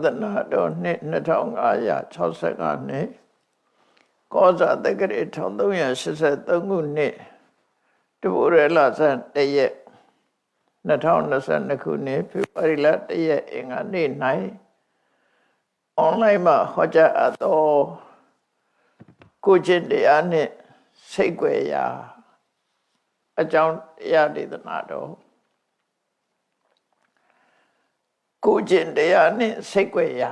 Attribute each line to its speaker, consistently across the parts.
Speaker 1: သနာတော်နှစ်2565နှစ်ကောဇာတက္ကရာ1383ခုနှစ်တဘူရလဆန်းတရက်2022ခုနှစ်ဖေဖော်ဝါရီလ1ရက်အင်္ဂါနေ့၌အွန်လိုင်းမှာဟောကြားအပ်သောကိုကျင့်တရားနှင့်စိတ်ွယ်ရာအကြောင်းတရားဒေသနာတော်ကိုကျင့်တရားနှင့်စိတ်ွယ်ရာ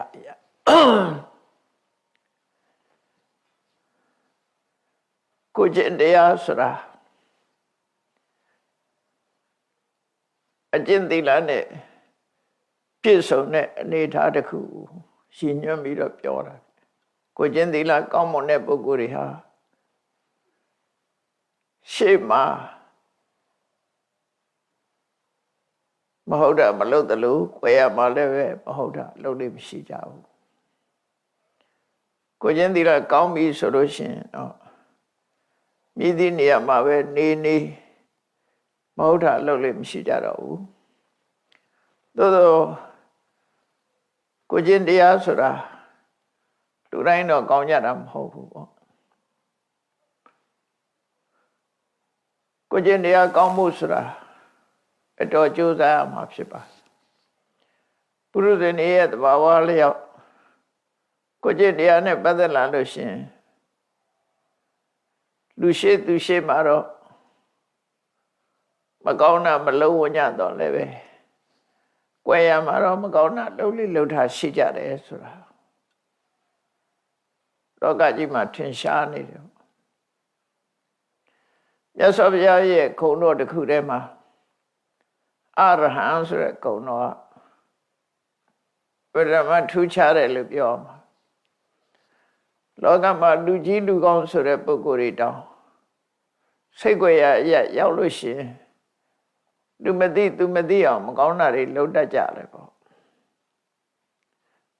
Speaker 1: ကိုကျင့်တရားဆိုတာအကျင့်သီလနဲ့ပြည့်စုံတဲ့အနေအထားတစ်ခုရှင်းညွှန်းပြီးတော့ပြောတာကိုကျင့်သီလကောင်းမွန်တဲ့ပုဂ္ဂိုလ်တွေဟာရှေ့မှာမဟုတ်တာမလုပ်သလိုကိုယ်ရမှာလည်းပဲမဟုတ်တာလုပ်လို့မရှိကြဘူးကိုကျင့်သီလကောင်းပြီဆိုလို့ရှိရင်တော့မြည်သည့်နေရာမှာပဲနေမဟုတ်တာလုပ်လို့မရှိကြတော့ဘူးသို့သောကိုကျင့်တရားဆိုတာလူတိုင်းတော့ကောင်းကြတာမဟုတ်ဘူးပေါ့ကိုကျင့်တရားကောင်းမှုဆိုတာအတော်ကြိုးစားရမှာဖြစ်ပါပုရုဇဉ်ရဲ့သဘာဝလျောက်ကိုကျင့်တရားနဲ့ပတ်သက်လာလို့ရှင်လူရှိသူရှိမှာတော့မကောင်းတာမလုံးဝညတော့လည်းပဲကွယ်ရမှာတော့မကောင်းတာလှုပ်လိလှုပ်တာရှိကြတယ်ဆိုတာလောကကြီးမှာထင်ရှားနေတယ်မြတ်စွာဘုရားရဲ့ခုံတော်တစ်ခုထဲမှာအရဟံဆိုတဲ့ခုံတော်ကဗရမထူးခြားတယ်လို့ပြောမှာလောကမှာလူကြီးလူကောင်းဆိုတဲ့ပုဂ္ဂိုလ်တွေတောင်စိတ်ွယ်ရရောက်လို့ရှိရင်သူမသိအောင်မကောင်းတာတွေလုပ်တတ်ကြတယ်ပေါ့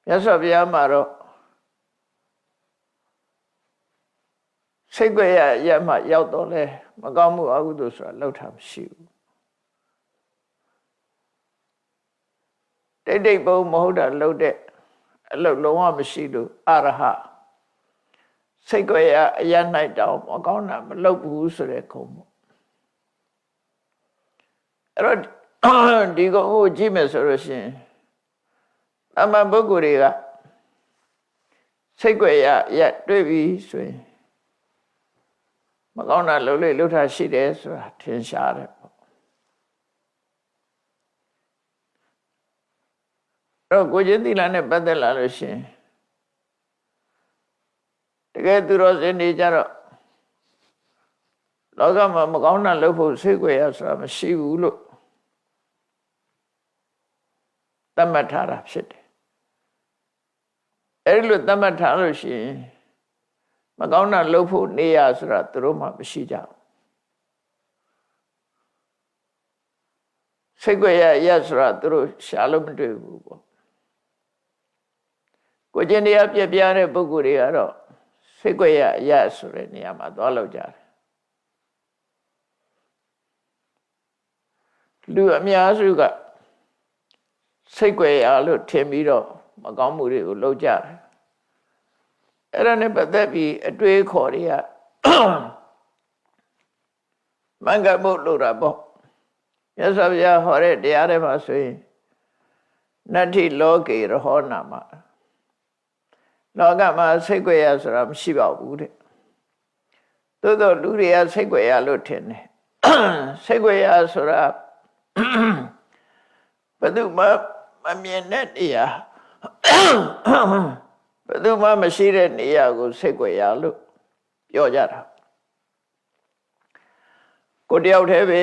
Speaker 1: မြတ်စွာဘုရားမှာတော့စိတ်ွယ်ရမှရောက်တော့လဲမကောင်းမှုအကုသိုလ်ဆိုတာလုပ်တာမရှိဘူးတိတ်ဘုံမဟုတ်တာလုပ်တဲ့အလုပ်လုံးဝမရှိလို့အရဟစိတ်ွယ်ရ၌တောင်မကောင်းတာမလုပ်ဘူးဆိုတဲ့ခုံပေါ့အဲ့တော့ဒီကောင်ကိုကြည့်မယ်ဆိုလို့ရှိရင်အမှန်ပုဂ္ဂိုလ်တွေကစိတ်ွယ်ရတွေ့ပြီဆိုရင်မကောင်းတာလုပ်လို့လှုပ်တာရှိတယ်ဆိုတာထင်ရှားတယ်ပေါ့အဲ့တော့ကိုကျင့်သီလနဲ့ပတ်သက်လာလို့ရှိရင်တကယ်သူတော်စင်တွေကြတော့လောကမှာမကောင်းတာလုပ်ဖို့စိတ်ွယ်ရဆိုတာမရှိဘူးလို့သတ်မှတ်ထားတာဖြစ်တယ်အဲဒီလိုသတ်မှတ်ထားလို့ရှိရင်မကောင်းတာလုပ်ဖို့နေရဆိုတာသူတို့မှမရှိကြဘူးစိတ်ွယ်ရဆိုတာသူတို့ရှာလို့မတွေ့ဘူးပေါ့ကိုကျင့်တရားပြပြတဲ့ပုဂ္ဂိုလ်တွေကတော့စိတ်ွယ်ရဆိုတဲ့နေရာမှာသွားလောက်ကြတယ်လူအများစုကစိတ်ွယ်ရလို့ထင်ပြီးတော့မကောင်းမှုတွေကိုလုပ်ကြတယ်အဲ့ဒါနဲ့ပတ်သက်ပြီးအတွေးခေါ်တွေကမင်္ဂဘုလို့တာပေါ့မြတ်စွာဘုရားဟောတဲ့တရားတွေမှာဆိုရင်နတ္ထိလောကေရဟောနာမလောကမှာစိတ်ွယ်ရဆိုတာမရှိပါဘူးတဲ့သို့တော့လူတွေကစိတ်ွယ်ရလို့ထင်တယ်စိတ်ွယ်ရဆိုတာဘယ်သူမှမမြင်တဲ့နေရာဘယ်သူမှမရှိတဲ့နေရာကိုစိတ်ွယ်ရလို့ပြောကြတာကိုတယောက်တည်းပဲ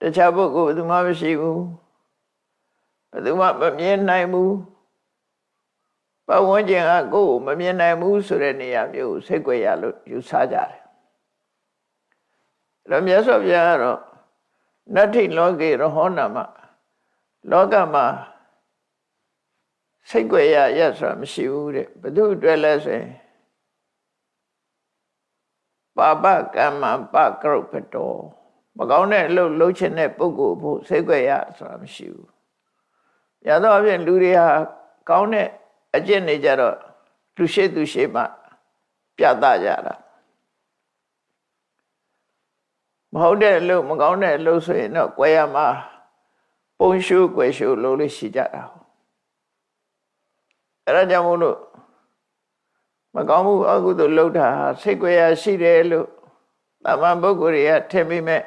Speaker 1: တခြားပုဂ္ဂိုလ်ဘယ်သူမှမရှိဘူးဘယ်သူမှမမြင်နိုင်ဘူးပတ်ဝန်းကျင်ကကိုယ်ကိုမမြင်နိုင်ဘူးဆိုတဲ့နေရာမျိုးစိတ်ွယ်ရလို့ယူဆကြတယ်အဲ့တော့မြတ်စွာဘုရားကတော့နတ္ထိလောကေရဟောနာမလောကမှာစိတ်ွယ်ရဆိုတာမရှိဘူးတဲ့ဘယ်သူအတွက်လဲဆိုရင်ပါပကမ္မပကရုပ္ပတောမကောင်းတဲ့အလုပ်လုပ်ချင်တဲ့ပုဂ္ဂိုလ်ဖို့စိတ်ွယ်ရဆိုတာမရှိဘူး ရတော့အပြင်လူတွေဟာကောင်းတဲ့အကျင့်နေကြတော့လူရှိသူရှိမှပြသကြတာမဟုတ်တဲ့အလုပ်မကောင်းတဲ့အလုပ်ဆိုရင်တော့ကွယ်ရမှာပုံရှုကွယ်ရှုလုပ်လို့ရှိကြတာအဲ့ဒါကြောင့်မို့လို့မကောင်းမှုအကုသိုလ်လုပ်တာဟာစိတ်ကွယ်ရရှိတယ်လို့တမန်ပုဂ္ဂိုလ်တွေကထင်မိမဲ့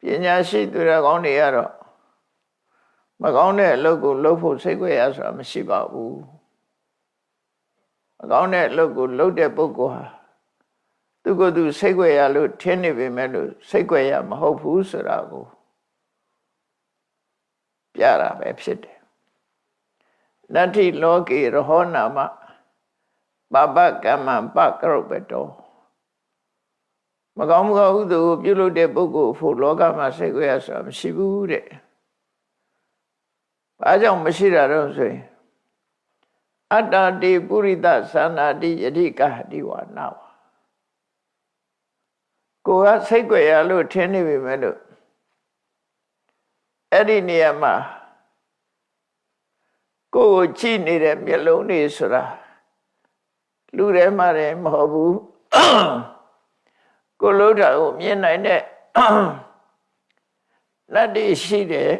Speaker 1: ပညာရှိသူတော်ကောင်းတွေကတော့မကောင်းတဲ့အလုပ်ကိုလုပ်ဖို့စိတ်ကွယ်ရဆိုတာမရှိပါဘူးမကောင်းတဲ့အလုပ်ကိုလုပ်တဲ့ပုဂ္ဂိုလ်ဟာသူကသူစိတ်ကွယ်ရလို့ထင်နေပေမဲ့လို့စိတ်ကွယ်ရမဟုတ်ဘူးဆိုတာကိုပြတာပဲဖြစ်တယ်နတ္ထိလောကေရဟောနာမပပကမ္မပကရုပ္ပတောမကောင်းမှုအကုသိုလ်ကိုပြုလုပ်တဲ့ပုဂ္ဂိုလ်ဖို့လောကမှာစိတ်ကွယ်ရဆိုတာမရှိဘူးတဲ့။ဘာကြောင့်မရှိတာတော့ဆိုရင်အတ္တတိပုရိသသန္နာတိယတိကဟတိဝါနာဝကိုယ်ကစိတ်ကွယ်ရလို့ထင်နေပေမဲ့လို့အဲ့ဒီနေရာမှာကိုယ်ကိုကြည့်နေတဲ့မျက်လုံးတွေဆိုတာလူထဲမှာလည်းမဟုတ်ဘူးကိုလို့တာကိုမြင်နိုင်တဲ့လက်တွေရှိတယ်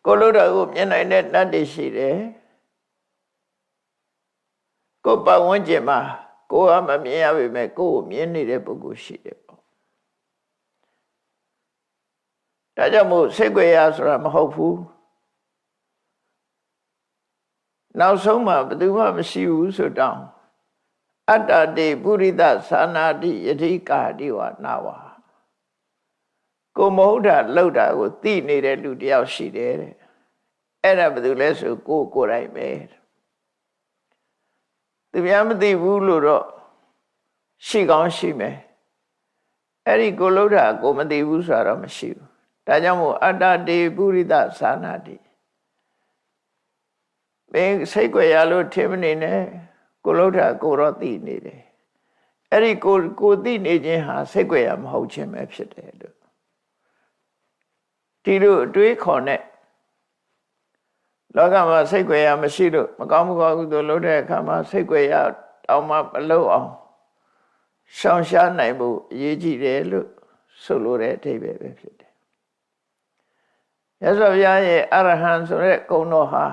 Speaker 1: ကိုလို့တာကိုမြင်နိုင်တဲ့လက်တွေရှိတယ်ကိုပတ်ဝန်းကျင်မှာကိုကမမြင်ရပေမဲ့ကိုကိုမြင်နေတဲ့ပုဂ္ဂိုလ်ရှိတယ်ပေါ့ဒါကြောင့်မို့စိတ်ကြွယ်ရဆိုတာမဟုတ်ဘူးနောက်ဆုံးမှာဘယ်သူမှမရှိဘူးဆိုတော့အတ္တတိပုရိသသာနာတိယတိကာတိဝနာဝကိုမဟုတ်တာလောက်တာကိုသိနေတဲ့လူတယောက်ရှိတယ်တဲ့အဲ့ဒါဘယ်သူလဲဆိုကိုယ်တိုင်ပဲသူများမသိဘူးလို့တော့ရှိကောင်းရှိမယ်အဲ့ဒီကိုလောက်တာကိုမသိဘူးဆိုတော့မရှိဘူးဒါကြောင့်မို့အတ္တတိပုရိသသာနာတိမင်းစိတ်ကြွယ်ရလို့ထင်မနေနဲ့ကိုလောက်တာကိုတော့သိနေတယ်အဲ့ဒီကိုသိနေခြင်းဟာစိတ်ကြွယ်ရမဟုတ်ခြင်းပဲဖြစ်တယ်လို့ဒီလိုအတွေးခေါ်နဲ့လောကမှာစိတ်ကြွယ်ရမရှိလို့မကောင်းမှုကောင်းကုသိုလ်လုပ်တဲ့အခါမှာစိတ်ကြွယ်ရတောင်းမှမလုပ်အောင်ရှောင်ရှားနိုင်ဖို့အရေးကြီးတယ်လို့ဆိုလိုတဲ့အဓိပ္ပာယ်ပဲဖြစ်တယ်။မြတ်စွာဘုရားရဲ့အရဟံဆိုတဲ့ဂုဏ်တော်ဟာ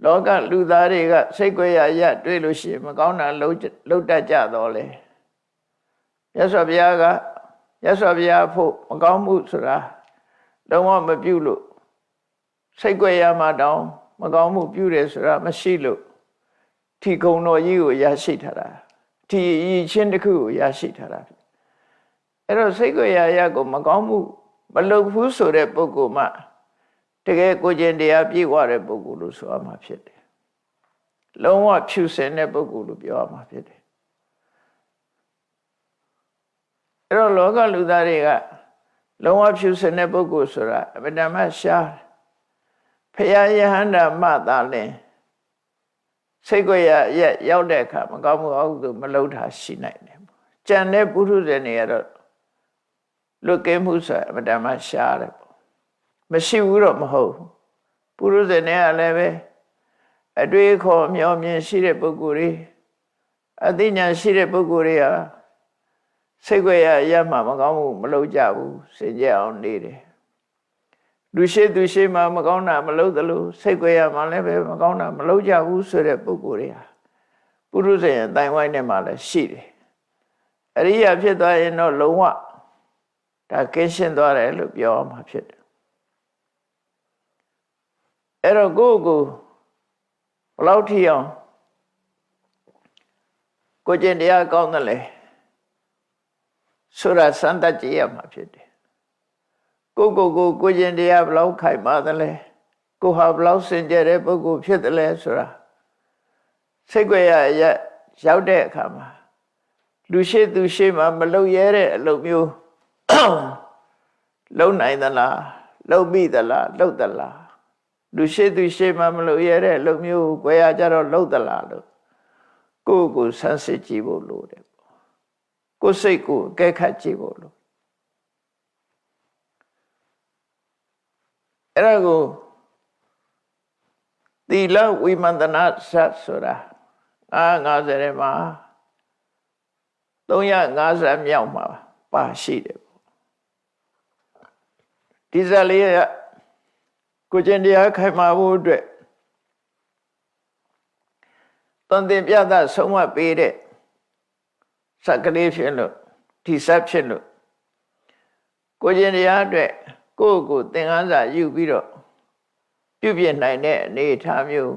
Speaker 1: လောကလူသားတွေကစိတ်ကြွယ်ရတွေ့လို့ရှိရင်မကောင်းတာလုပ်တတ်ကြတော့လေမြတ်စွာဘုရားကမြတ်စွာဘုရားဖို့မကောင်းမှုဆိုတာလုံးဝမပြုလို့စိတ်ကြွယ်ရမှတောင်မကောင်းမှုပြုတယ်ဆိုတာမရှိလို့ဒီဂုဏ်တော်ကြီးကိုရရှိထားတာဒီအရေးချင်းတစ်ခုကိုရရှိထားတာအဲ့တော့စိတ်ကြွယ်ရကိုမကောင်းမှုမလုပ်ဘူးဆိုတဲ့ပုဂ္ဂိုလ်မှတကယ်ကိုကျင့်တရားပြည့်ဝတဲ့ပုဂ္ဂိုလ်လို့ဆိုရမှာဖြစ်တယ်။လုံးဝဖြူစင်တဲ့ပုဂ္ဂိုလ်လို့ပြောရမှာဖြစ်တယ်။အဲ့တော့လောကလူသားတွေကလုံးဝဖြူစင်တဲ့ပုဂ္ဂိုလ်ဆိုတာအပဒမရှားဖရာယဟန္တာမသာလင်စိတ်ကြွယ်ရရောက်တဲ့အခါမကောင်းမှုအကုသိုလ်မလုပ်တာရှိနိုင်တယ်။ကြံတဲ့ပုထုဇဉ်တွေကတော့လွတ်ကင်းမှုဆိုအပဒမရှားတယ်မရှိဘူးတော့မဟုတ်ပုရုဇဉ်တွေကလည်းပဲအတွေ့အခေါ်မျှော်မြင်ရှိတဲ့ပုဂ္ဂိုလ်တွေအသိဉာဏ်ရှိတဲ့ပုဂ္ဂိုလ်တွေဟာစိတ်ကြွယ်ရမှမကောင်းမှုမလုပ်ကြဘူးစင်ကြယ်အောင်နေတယ်လူရှိသူရှိမှမကောင်းတာမလုပ်သလိုစိတ်ကြွယ်ရမှလည်းပဲမကောင်းတာမလုပ်ကြဘူးဆိုတဲ့ပုဂ္ဂိုလ်တွေဟာပုရုဇဉ်ရဲ့တိုင်ဝိုင်းထဲမှာလည်းရှိတယ်အရိယာဖြစ်သွားရင်တော့လုံးဝဒါကင်းရှင်းသွားတယ်လို့ပြောမှာဖြစ်တယ်အဲ့တော့ကိုယ့်ကိုဘယ်လောက်ထိအောင်ကိုကျင့်တရားကောင်းတယ်လေဆိုတာစမ်းသပ်ကြည့်ရမှာဖြစ်တယ်ကိုကျင့်တရားဘယ်လောက်ခိုင်မာတယ်လဲကိုဟာဘယ်လောက်စင်ကြယ်တဲ့ပုဂ္ဂိုလ်ဖြစ်တယ်လဲဆိုတာစိတ်ကြွယ်ရရောက်တဲ့အခါမှာလူရှိသူရှိမှမလုပ်ရတဲ့အလုပ်မျိုးလုပ်နိုင်သလားလုပ်မိသလားလုပ်သလားလူရှိသူရှိမှမလုပ်ရတဲ့အလုပ်မျိုးကိုကြွယ်ရကြတော့လုပ်သလားလို့ကိုယ်ဆန်းစစ်ကြည့်ဖို့လိုတယ်ကိုယ်စိတ်ကိုအကဲခတ်ကြည့်ဖို့လို အဲ့ဒါကိုသီလဝိမန္တနာစဆိုတာ50ထဲမှာ350မြောက်မှာပါရှိတယ်ပေါ့ဒီဇာလေးကကိုကျင့်တရားခိုင်မာဖို့အတွက်တန်တင်ပြသဆုံးမပေးတဲ့စကလေးဖြစ်လို့ဒီစပ်ဖြစ်လို့ကိုကျင့်တရားအတွက်ကိုယ့်ကိုသင်္ကန်းစာယူပြီးတော့ပြုပြနိုင်တဲ့အနေအထားမျိုး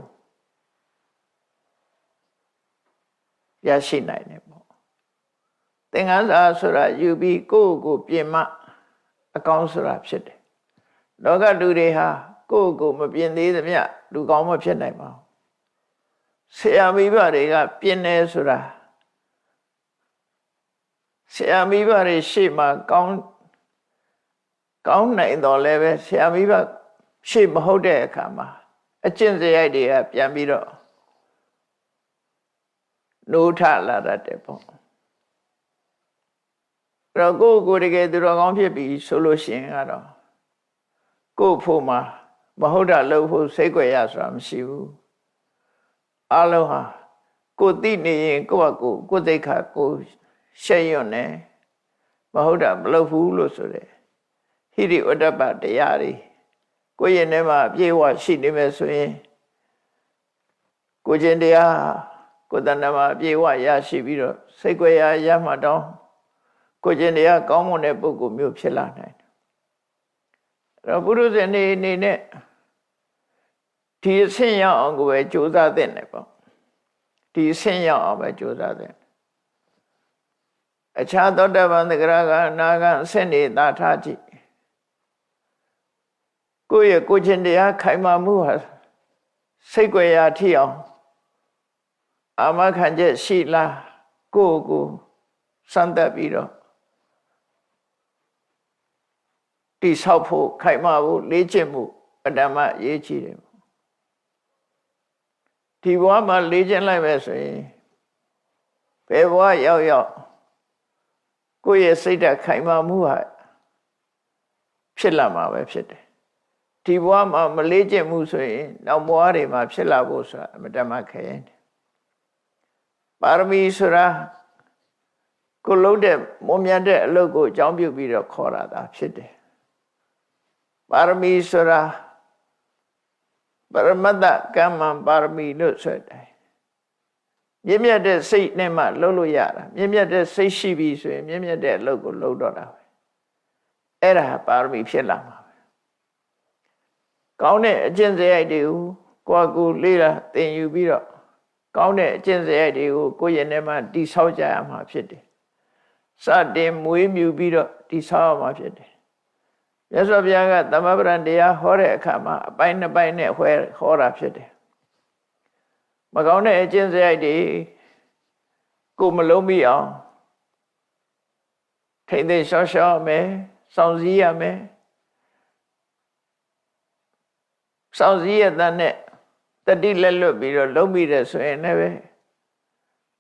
Speaker 1: ရရှိနိုင်တယ်ပေါ့သင်္ကန်းစာဆိုတာယူပြီးကိုယ့်ကိုပြင်မအကောင်းဆိုတာဖြစ်တယ်လောကလူတွေဟာကိုယ့်ကိုမပြင်သေးသမျှလူကောင်းမဖြစ်နိုင်ပါဘူးဆရာမိဘတွေကပြင်နေဆိုတာဆရာမိဘတွေရှေ့မှာကောင်းနိုင်တော့လည်းပဲဆရာမိဘရှေ့မဟုတ်တဲ့အခါမှာအကျင့်စရိုက်တွေကပြန်ပြီးတော့နိုးထလာတတ်တယ်ပေါ့အဲ့တော့ကိုယ်တကယ်သူတော်ကောင်းဖြစ်ပြီဆိုလို့ရှိရင်ကတော့ကိုယ်ဖို့မှာမဟုတ်တာလုပ်ဖို့စိတ်ကြွယ်ရဆိုတာမရှိဘူးအလုံးဟာကိုယ်သိနေရင်ကိုယ့်ဟာကိုယ်သိက္ခာကိုရှက်ရွံ့နေမဟုတ်တာမလုပ်ဘူးလို့ဆိုတယ်ဟိရိဝတ္တပတရားတွေကိုယ့်ရဲ့ထဲမှာအပြည့်အဝရှိနေမယ်ဆိုရင်ကိုကျင့်တရားကိုယ်တဏ္ဍာမှာအပြည့်အဝရရှိပြီးတော့စိတ်ကြွယ်ရမှတော့ကိုကျင့်တရားကောင်းမွန်တဲ့ပုဂ္ဂိုလ်မျိုးဖြစ်လာနိုင်တယ်အဲ့တော့ပုရုဇဉ်နေနဲ့ဒီအဆင့်ရောက်အောင်ကိုပဲကြိုးစားသင့်တယ်ပေါ့ဒီအဆင့်ရောက်အောင်ပဲကြိုးစားသင့်အခြားသောတပန်သဂရကအနာကအဆင့်နေသာထားကြည့်ကိုယ့်ရဲ့ကိုယ်ချင်းတရားခိုင်မာမှုဟာစိတ်ကြွယ်ရာထိအောင်အာမခံချက်ရှိလားကိုယ့်ကိုစမ်းသပ်ပြီးတော့တိဆောက်ဖို့ခိုင်မာဖို့လေ့ကျင့်မှုအတ္တမရေးကြည့်တယ်ဒီဘဝမှာလေ့ကျင့်လိုက်မယ်ဆိုရင်ဘယ်ဘဝရောက်ကိုယ့်ရဲ့စိတ်ဓာတ်ခိုင်မာမှုဟာဖြစ်လာမှာပဲဖြစ်တယ်ဒီဘဝမှာမလေ့ကျင့်မှုဆိုရင်နောက်ဘဝတွေမှာဖြစ်လာဖို့ဆိုတာအမတမခဲတယ်ပါရမီဆိုတာကိုလုံးတဲ့မွန်မြတ်တဲ့အလုပ်ကိုအကြောင်းပြုပြီးတော့ခေါ်တာဒါဖြစ်တယ်ပါရမီဆိုတာပရမတ္တကမ္မပါရမီလို့ဆိုတယ်မြင့်မြတ်တဲ့စိတ်နဲ့မှလုပ်လို့ရတာမြင့်မြတ်တဲ့စိတ်ရှိပြီဆိုရင်မြင့်မြတ်တဲ့အလုပ်ကိုလုပ်တော့တာပဲအဲ့ဒါပါရမီဖြစ်လာမှာပဲကောင်းတဲ့အကျင့်စရိုက်တွေကိုကိုယ်လေးလာသင်ယူပြီးတော့ကောင်းတဲ့အကျင့်စရိုက်တွေကိုကိုယ့်ရဲ့ထဲမှာတိဆောက်ကြရမှာဖြစ်တယ်စတင်မွေးမြူပြီးတော့တိဆောက်ရမှာဖြစ်တယ်မြတ်စွာဘုရားကသမဗ္ဗရံတရားဟောတဲ့အခါမှာအပိုင်းနှစ်ပိုင်းနဲ့ဟောတာဖြစ်တယ်မကောင်းတဲ့အကျင့်စရိုက်တွေကိုမလုံးမိအောင်ထိမ့်သိမ်းရှောက်ရှောက်မယ်စောင့်စည်းရမယ်စောင့်စည်းရတဲ့နဲ့တတိလက်လွတ်ပြီးတော့လုံးမိတယ်ဆိုရင်လည်း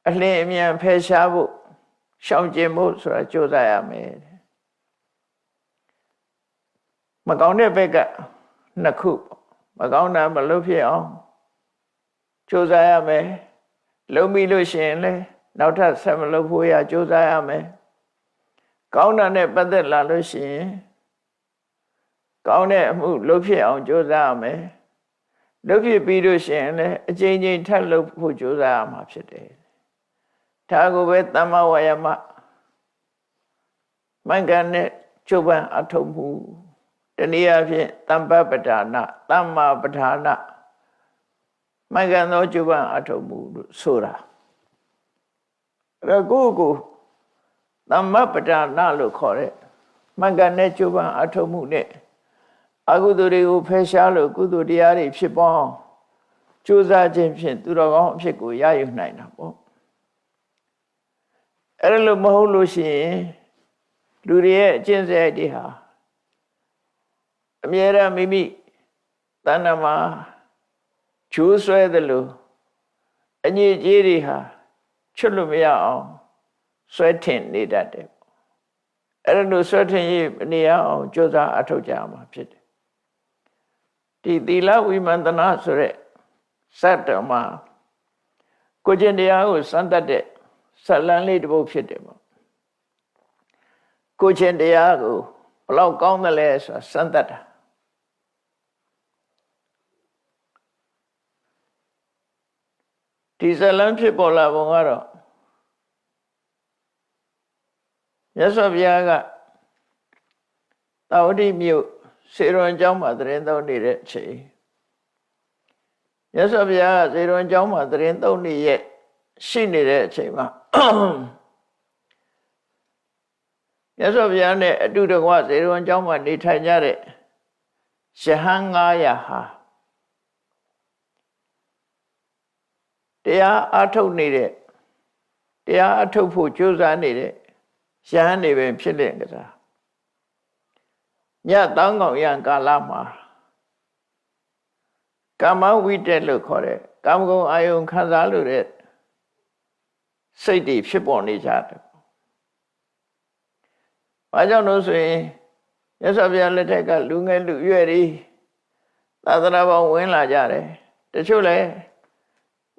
Speaker 1: အလင်းအမြန်ဖယ်ရှားဖို့ရှောင်ကျဉ်ဖို့ဆိုတာကြိုးစားရမယ်မကောင်းတဲ့ဘက်ကနှစ်ခုမကောင်းတာမလုပ်ဖြစ်အောင်ကြိုးစားရမယ်လုံးမိလို့ရှိရင်လည်းနောက်ထပ်ဆက်မလုပ်ဖို့ရကြိုးစားရမယ်ကောင်းတာနဲ့ပတ်သက်လာလို့ရှိရင်ကောင်းတဲ့အမှုလုပ်ဖြစ်အောင်ကြိုးစားရမယ်လုပ်ဖြစ်ပြီးလို့ရှိရင်လည်းအချိန်ချင်းထပ်လုပ်ဖို့ကြိုးစားရမှာဖြစ်တယ်ဒါကိုပဲသမ္မာဝါယာမမှန်ကန်တဲ့ကျုပ်ပန်းအထုံးမှုတနည်းအားဖြင့်သမ္ပပဒါနသမ္မာပဒါနမှန်ကန်သောကျုပ်ပန်းအထုံးမှုလို့ဆိုတာရကိုကိုသမ္မာပဒါနလို့ခေါ်တဲ့မှန်ကန်တဲ့ကျုပ်ပန်းအထုံးမှုနဲ့အကုသိုလ်တွေကိုဖယ်ရှားလို့ကုသိုလ်တရားတွေဖြစ်ပေါင်းကြိုးစားခြင်းဖြင့်သူတော်ကောင်းအဖြစ်ကိုရယူနိုင်တာပေါ့အဲ့လိုမဟုတ်လို့ရှိရင်လူတွေရဲ့အကျင့်စရိုက်တွေဟာအမြဲတမ်းမိမိတဏ္ဍာမှာကျိုးဆွဲတယ်လို့အညစ်အကြေးတွေဟာချွတ်လို့မရအောင်ဆွဲထင်နေတတ်တယ်အဲ့လိုဆွဲထင်ရနေရအောင်ကြိုးစားအထောက်ကြမှာဖြစ်တယ် ဒီသီလဝိမန္တနာဆိုတဲ့စက်တော်မှာကိုကျင့်တရားကိုစမ်းသပ်တဲ့ဇာတ်လမ်းလေးတစ်ပုဒ်ဖြစ်တယ်ပေါ့ကိုကျင့်တရားကိုဘလောက်ကောင်းတယ်လဲဆိုတာစမ်းသပ်တာဒီဇာတ်လမ်းဖြစ်ပေါ်လာပုံကတော့မြတ်စွာဘုရားကတာဝတိမြို့စေရွန်ကျောင်းမှာသရင်သုံးနေတဲ့အချိန်မြတ်စွာဘုရားကစေရွန်ကျောင်းမှာသရင်သုံးနေရဲ့ရှိနေတဲ့အချိန်မှာမြတ်စွာဘုရားနဲ့အတူတကွစေရွန်ကျောင်းမှာနေထိုင်ကြတဲ့ယဟန်900ဟာတရားအထုတ်နေတဲ့တရားအထုတ်ဖို့ကြိုးစားနေတဲ့ယဟန်တွေပဲဖြစ်လင့်ကြတာညတောင်းကောင်ရံကာလမှာကာမဝိတက်လို့ခေါ်တဲ့ကာမဂုဏ်အာယုံခံစားလို့တဲ့စိတ်တွေဖြစ်ပေါ်နေကြတယ်။ဘာကြောင့်လို့ဆိုရင်မြတ်စွာဘုရားလက်ထက်ကလူငယ်လူရွယ်တွေသာသနာ့ဘောင်ဝင်လာကြတယ်။တချို့လည်း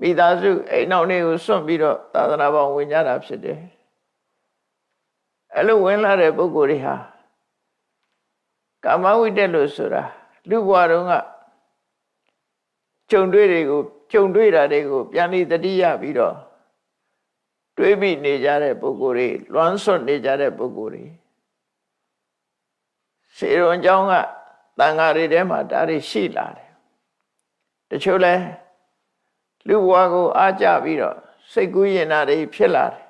Speaker 1: မိသားစုအိမ်နောက်တွေကိုစွန့်ပြီးတော့သာသနာ့ဘောင်ဝင်ကြတာဖြစ်တယ်။အဲ့လိုဝင်လာတဲ့ပုဂ္ဂိုလ်တွေဟာကာမဝိတက်လို့ဆိုတာလူဘဝတုန်းကကြုံတွေ့တာတွေကိုပြန်ပြီးတတိယပြီးတော့တွေးပြီးနေကြတဲ့ပုဂ္ဂိုလ်တွေလွမ်းဆွတ်နေကြတဲ့ပုဂ္ဂိုလ်တွေစေရွန်ကျောင်းကတန်ဃာတွေထဲမှာဒါတွေရှိလာတယ်တချို့လဲလူဘဝကိုအားကြပြီးတော့စိတ်ကူးရင်တာတွေဖြစ်လာတယ်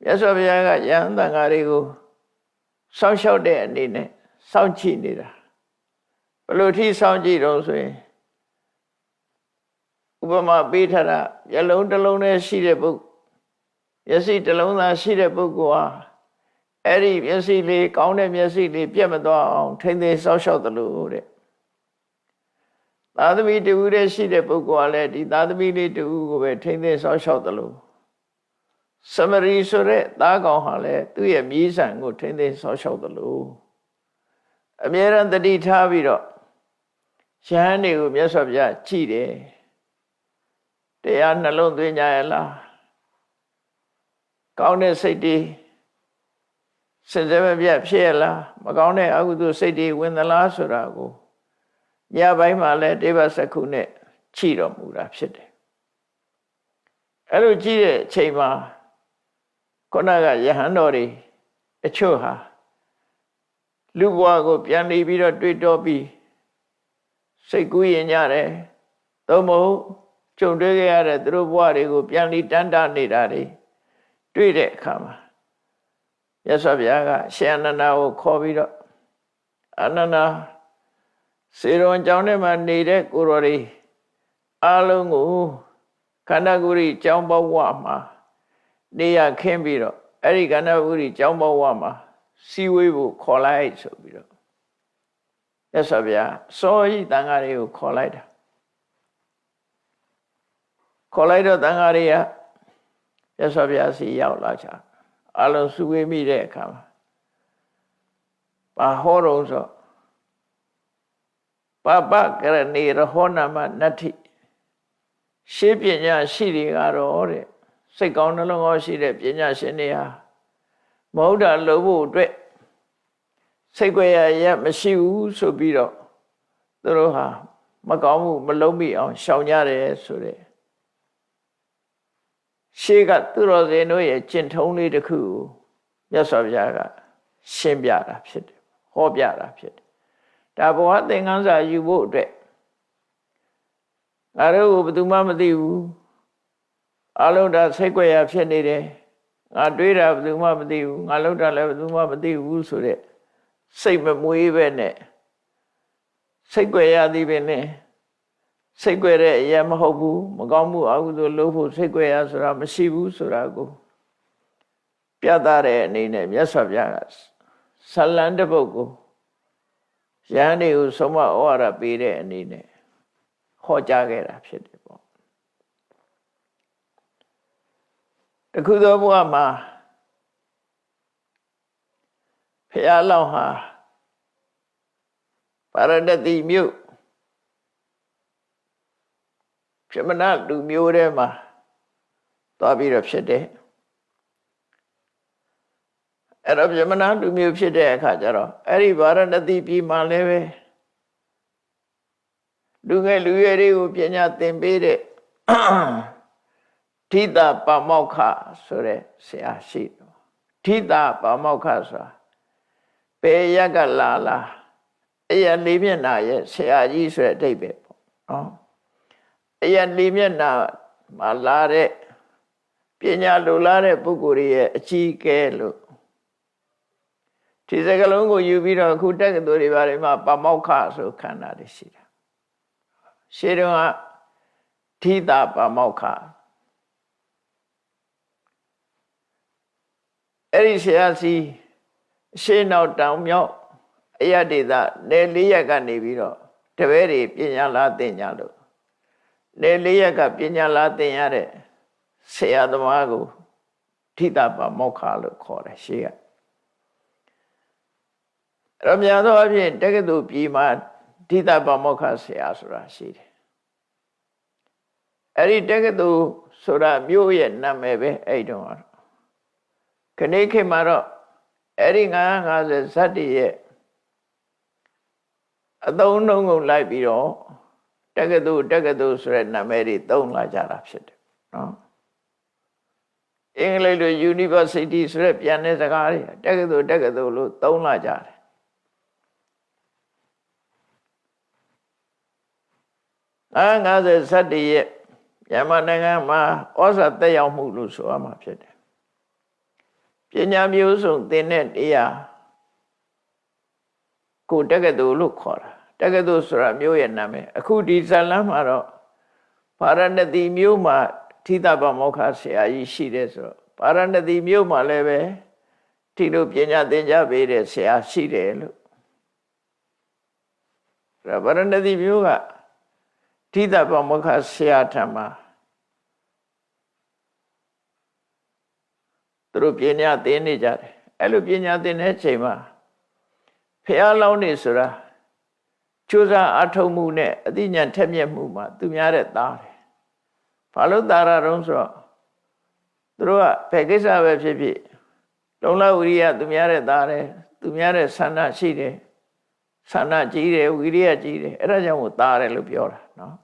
Speaker 1: မြတ်စွာဘုရားကယဟန်တန်ဃာတွေကိုစောင့်ရှောက်တဲ့အနေနဲ့စောင့်ကြည့်နေတာဘယ်လိုထိစောင့်ကြည့်တော့ဆိုရင်ဥပမာပေးထားတာမျက်လုံးတစ်လုံးနဲ့ရှိတဲ့ပုဂ္ဂိုလ်မျက်စိတစ်လုံးသာရှိတဲ့ပုဂ္ဂိုလ်ဟာအဲ့ဒီမျက်စိလေးကောင်းတဲ့မျက်စိလေးပြတ်မသွားအောင်ထိမ့်သိမ်းစောင့်ရှောက်သလိုတဲ့သာသမီတူတဲ့ရှိတဲ့ပုဂ္ဂိုလ်ကလည်းဒီသာသမီလေးတူကိုပဲထိမ့်သိမ်းစောင့်ရှောက်သလိုသမရီဆိုတဲ့သားကောင်ဟာလည်းသူ့ရဲ့မြည်ဆံကိုထိမ့်သိမ်းစောင့်ရှောက်သလိုအမြဲတမ်းတတိထားပြီးတော့ယဟန်တွေကိုမြတ်စွာဘုရားကြည်တယ်တရားနှလုံးသွင်းကြရလားကောင်းတဲ့စိတ်တွေစင်စဲမပြတ်ဖြစ်ရလားမကောင်းတဲ့အကုသိုလ်စိတ်တွေဝင်သလားဆိုတာကိုညပိုင်းမှာလည်းတေဘစက္ခုနဲ့ကြည်တော်မူတာဖြစ်တယ်အဲ့လိုကြည်တဲ့အချိန်မှာခုနကယဟန်တော်တွေအချို့ဟာလူဘဝကိုပြန်နေပြီးတော့တွေ့တော့ပြီးစိတ်ကူးရင်ကြတယ်သို့မဟုတ်ကြုံတွေ့ခဲ့ရတဲ့သူတို့ဘဝတွေကိုပြန်လီတန်းတနေတာတွေတွေ့တဲ့အခါမှာမြတ်စွာဘုရားကရှင်အနန္ဒာကိုခေါ်ပြီးတော့အနန္ဒာစေရွန်ကျောင်းထဲမှာနေတဲ့ကိုရော်တွေအားလုံးကိုခန္ဓာကိုယ်ကြီးကျောင်းဘဝမှာနေရခင်းပြီးတော့အဲ့ဒီခန္ဓာကိုယ်ကြီးကျောင်းဘဝမှာစီဝေးဖို့ခေါ်လိုက်ဆိုပြီးတော့မြတ်စွာဘုရားစောဤတန်ဃာတွေကိုခေါ်လိုက်တာခေါ်လိုက်တော့တန်ဃာတွေကမြတ်စွာဘုရားစီရောက်လာကြအလုံးစုဝေးမိတဲ့အခါမှာဘာဟောတော့ဆိုပပကရဏီရဟောနာမနတ္ထိရှေးပညာရှိတွေကတော့တဲ့စိတ်ကောင်းနှလုံးကောင်းရှိတဲ့ပညာရှင်တွေဟာမဟုတ်တာလုပ်ဖို့အတွက်စိတ်ကြွယ်ရမရှိဘူးဆိုပြီးတော့သူတို့ဟာမကောင်းမှုမလုံးမိအောင်ရှောင်ကြတယ်ဆိုတဲ့ရှေးကသူတော်စင်တို့ရဲ့ကျင့်ထုံးလေးတစ်ခုကိုမြတ်စွာဘုရားကရှင်းပြတာဖြစ်တယ်ဟောပြတာဖြစ်တယ်ဒါဘဝသင်္ကန်းစာယူဖို့အတွက်ငါတို့ကိုဘယ်သူမှမသိဘူးအလုံးဒါစိတ်ကြွယ်ရဖြစ်နေတယ်ငါတွေးတာဘယ်သူမှမသိဘူးငါလုပ်တာလည်းဘယ်သူမှမသိဘူးဆိုတဲ့စိတ်မမွေးပဲနဲ့စိတ်ကြွယ်ရသည်ပင်နဲ့စိတ်ကြွယ်တဲ့အရာမဟုတ်ဘူးမကောင်းမှုအကုသိုလ်လုပ်ဖို့စိတ်ကြွယ်ရဆိုတာမရှိဘူးဆိုတာကိုပြသတဲ့အနေနဲ့မြတ်စွာဘုရားကဇလံတစ်ပုဒ်ကိုယဟန်တွေကိုဆုံးမဩဝါဒပေးတဲ့အနေနဲ့ဟောကြားခဲ့တာဖြစ်တယ်ပေါ့တခုသောဘုရားမှာဖျားလောင်းဟာပါရဒတိမြို့ ပြမနာလူမျိုးထဲမှာသွားပြီးတော့ဖြစ်တယ်အဲ့တော့ပြမနာလူမျိုးဖြစ်တဲ့အခါကျတော့အဲ့ဒီဗာရဏသီပြည်မှာလည်းပဲလူငယ်လူရွယ်တွေကိုပညာသင်ပေးတဲ့ထိတာပါမောက္ခဆိုတဲ့ဆရာရှိတယ်ထိတာပါမောက္ခဆိုတာပေရက်ကလာအယလေးမျက်နာရဲ့ဆရာကြီးဆိုတဲ့အဓိပ္ပာယ်ပေါ့နော်အယလေးမျက်နာမှာလာတဲ့ပညာလိုလားတဲ့ပုဂ္ဂိုလ်ရဲ့အကြီးအကဲလို့ဒီစကားလုံးကိုယူပြီးတော့အခုတက္ကသိုလ်တွေဘာတွေမှာပါမောက္ခဆိုခန္ဓာတွေရှိတာရှေးတုန်းကထိတာပါမောက္ခအဲ့ဒီဆရာစီရှေးနောက်တောင်မြောက်အယဒေသနယ်၄ရက်ကနေပြီးတော့တပည့်တွေပညာလာသင်ကြလို့နယ်၄ရက်ကပညာလာသင်ရတဲ့ဆရာသမားကိုထိတာပါမောက္ခလို့ခေါ်တယ်ရှေးကအဲ့တော့များသောအားဖြင့်တက္ကသိုလ်ပြည်မှာထိတာပါမောက္ခဆရာဆိုတာရှိတယ်အဲ့ဒီတက္ကသိုလ်ဆိုတာမြို့ရဲ့နာမည်ပဲအဲ့တုန်းကခဏခေတ်မှာတော့အဲ့ဒီ950ဇတ်တွေရဲ့အသုံးနှုန်းကိုလိုက်ပြီးတော့တက္ကသိုလ်ဆိုတဲ့နာမည်တွေသုံးလာကြတာဖြစ်တယ်နော်အင်္ဂလိပ်လို university ဆိုတဲ့ပြန်တဲ့စကားတွေတက္ကသိုလ်လို့သုံးလာကြတယ်950ဇတ်တွေရဲ့မြန်မာနိုင်ငံမှာဩဇာတက်ရောက်မှုလို့ဆိုရမှာဖြစ်တယ်ပညာမျိုးစုံသင်တဲ့နေရာကိုတက္ကသိုလ်လို့ခေါ်တာတက္ကသိုလ်ဆိုတာမျိုးရဲ့နာမည်အခုဒီဇာလန်းမှာတော့ဗာရဏသီမျိုးမှာထိတာပါမောက္ခဆရာကြီးရှိတယ်ဆိုတော့ဗာရဏသီမျိုးမှာလည်းပဲဒီလိုပညာသင်ကြားပေးတဲ့ဆရာရှိတယ်လို့ဗာရဏသီမျိုးကထိတာပါမောက္ခဆရာထံမှာသူတို့ပညာသင်နေကြတယ်အဲ့လိုပညာသင်တဲ့အချိန်မှာဖះလောင်းနေဆိုတာကျိုးစားအထုံမှုနဲ့အသိဉာဏ်ထက်မြက်မှုမှာသူများတဲ့သားတယ်ဘာလို့သားရအောင်ဆိုတော့သူတို့ကဘယ်ကိစ္စပဲဖြစ်ဖြစ်လုံလဝိရိယသူများတဲ့သားတယ်သူများတဲ့ဆန္ဒရှိတယ်ဆန္ဒကြီးတယ်ဝိရိယကြီးတယ်အဲ့ဒါကြောင့်ကိုသားတယ်လို့ပြောတာနော်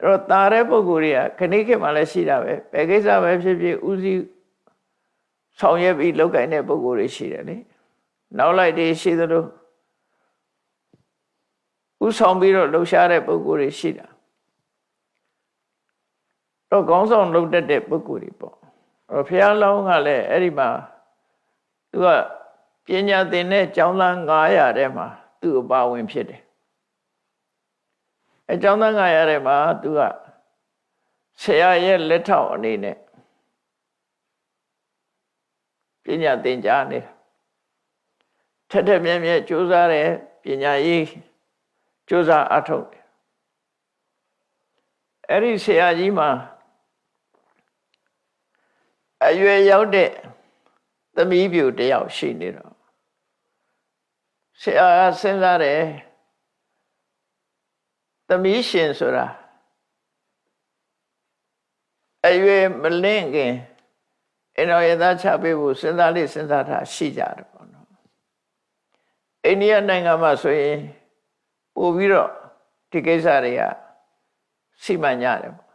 Speaker 1: အဲ့တော့သားတဲ့ပုဂ္ဂိုလ်တွေကခဏခေတ်မှလည်းရှိတာပဲဘယ်ကိစ္စပဲဖြစ်ဖြစ်ဥစည်းဆောင်ရွက်ပြီးလုပ်ကိုင်တဲ့ပုဂ္ဂိုလ်တွေရှိတယ်လေနောက်လိုက်တွေရှိသလိုဥဆောင်ပြီးတော့လှုပ်ရှားတဲ့ပုဂ္ဂိုလ်တွေရှိတာတော့ခေါင်းဆောင်လုပ်တတ်တဲ့ပုဂ္ဂိုလ်တွေပေါ့ဘုရားလောင်းကလည်းအဲ့ဒီမှာသူကပညာသင်တဲ့ကျောင်းသား900ထဲမှာသူ့အပါဝင်ဖြစ်တယ်အဲကျောင်းသား900ထဲမှာသူကဆရာရဲ့လက်ထောက်အနေနဲ့ပညာသင်ကြားနေတာထက်ထက်မြက်မြက်ကြိုးစားတယ်ပညာရေးကြိုးစားအထုတ်တယ်အဲ့ဒီဆရာကြီးမှာအရွယ်ရောက်တဲ့သမီးပြူတယောက်ရှိနေတော့ဆရာစဉ်းစားတယ်သမီးရှင်ဆိုတာအရွယ်မလင့်ခင်အိမ်တော်ရသားချပေးဖို့စဉ်းစားထားရှိကြတယ်ပေါ့နော်အိန္ဒိယနိုင်ငံမှာဆိုရင်ပို့ပြီးတော့ဒီကိစ္စတွေကစီမံကြတယ်ပေါ့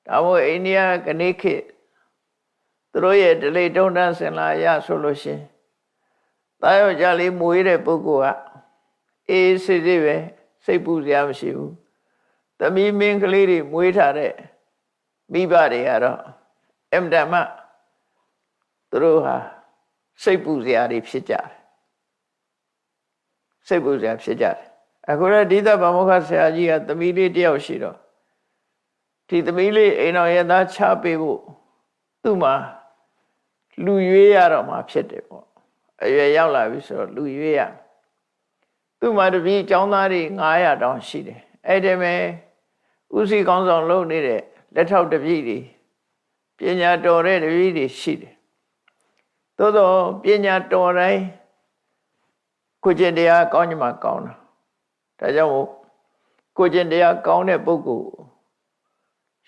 Speaker 1: ဒါမို့အိန္ဒိယကနေခေတ်သူတို့ရဲ့ဒလိတုံးတန်းစင်လာရဆိုလို့ရှင်သားယောက်ျားလေးမွေးတဲ့ပုဂ္ဂိုလ်ကအေးစစ်စစ်ပဲစိတ်ပူစရာမရှိဘူးသမီးမင်းကလေးတွေမွေးထားတဲ့မိဘတွေကတော့အင်တမသူတို့ဟာစိတ်ပူစရာတွေဖြစ်ကြတယ်စိတ်ပူစရာဖြစ်ကြတယ်အခုလည်းဒီသဗ္ဗမောက္ခဆရာကြီးကသမီးလေးတယောက်ရှိတော့ဒီသမီးလေးအိမ်တော်ရဲ့သားချပေးဖို့သူ့မှာလူရွေးရတော့မှဖြစ်တယ်ပေါ့အရွယ်ရောက်လာပြီဆိုတော့လူရွေးရသူ့မှာတပည့်ကျောင်းသားတွေ900တောင်ရှိတယ်အဲ့ဒီမဲ့ဥစည်းကောင်းဆောင်လုပ်နေတဲ့လက်ထောက်တပည့်တွေပညာတော်တဲ့တပည့်တွေရှိတယ်သို့တော့ပညာတော်တိုင်းကိုကျင့်တရားကောင်းကြမှာကောင်းတာဒါကြောင့်ကိုကျင့်တရားကောင်းတဲ့ပုဂ္ဂိုလ်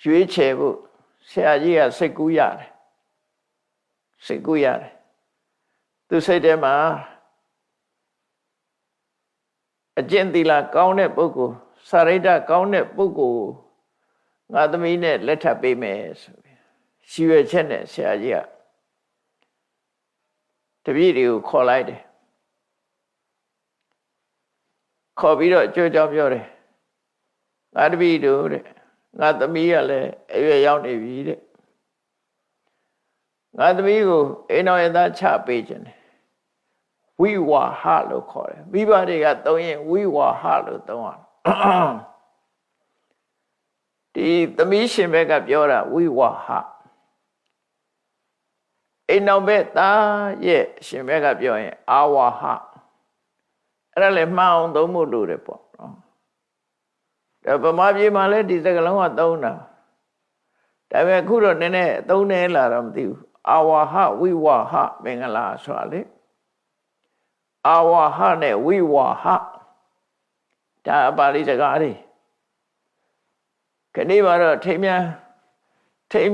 Speaker 1: ရွေးချယ်ဖို့ဆရာကြီးကစိတ်ကူးရတယ်စိတ်ကူးရတယ်သူစိတ်ထဲမှာအကျင့်သီလကောင်းတဲ့ပုဂ္ဂိုလ်စာရိတ္တကောင်းတဲ့ပုဂ္ဂိုလ်ငါသမီးနဲ့လက်ထပ်ပေးမယ်ဆိုပြီးရှိရွယ်ချက်နဲ့ဆရာကြီးကတပည့်တွေကိုခေါ်လိုက်တယ်ခေါ်ပြီးတော့ကြွကြောင်းပြောတယ်ငါတပည့်တို့တဲ့ငါသမီးကလည်းအရွယ်ရောက်နေပြီတဲ့ငါသမီးကိုအိမ်တော်ရသားချပေးခြင်းတယ်ဝိဝါဟလို့ခေါ်တယ်မိဘတွေကသုံးရင်ဝိဝါဟလို့သုံးရဒီသမီးရှင်ဘက်ကပြောတာဝိဝါဟအိမ်တော်ဘက်သားရဲ့ရှင်ဘက်ကပြောရင်အာဝါဟအဲ့ဒါလည်းမှန်အောင်သုံးဖို့လိုတယ်ပေါ့နော်ဒါဗမာပြည်မှာလည်းဒီစကားလုံးကသုံးတာဒါပေမဲ့အခုတော့နည်းနည်းသုံးနေလာတော့မသိဘူးအာဝါဟဝိဝါဟမင်္ဂလာဆိုတာလေအာဝါဟနဲ့ဝိဝါဟဒါအပါဠိစကားတွေခဏမှာတော့ထိမ်း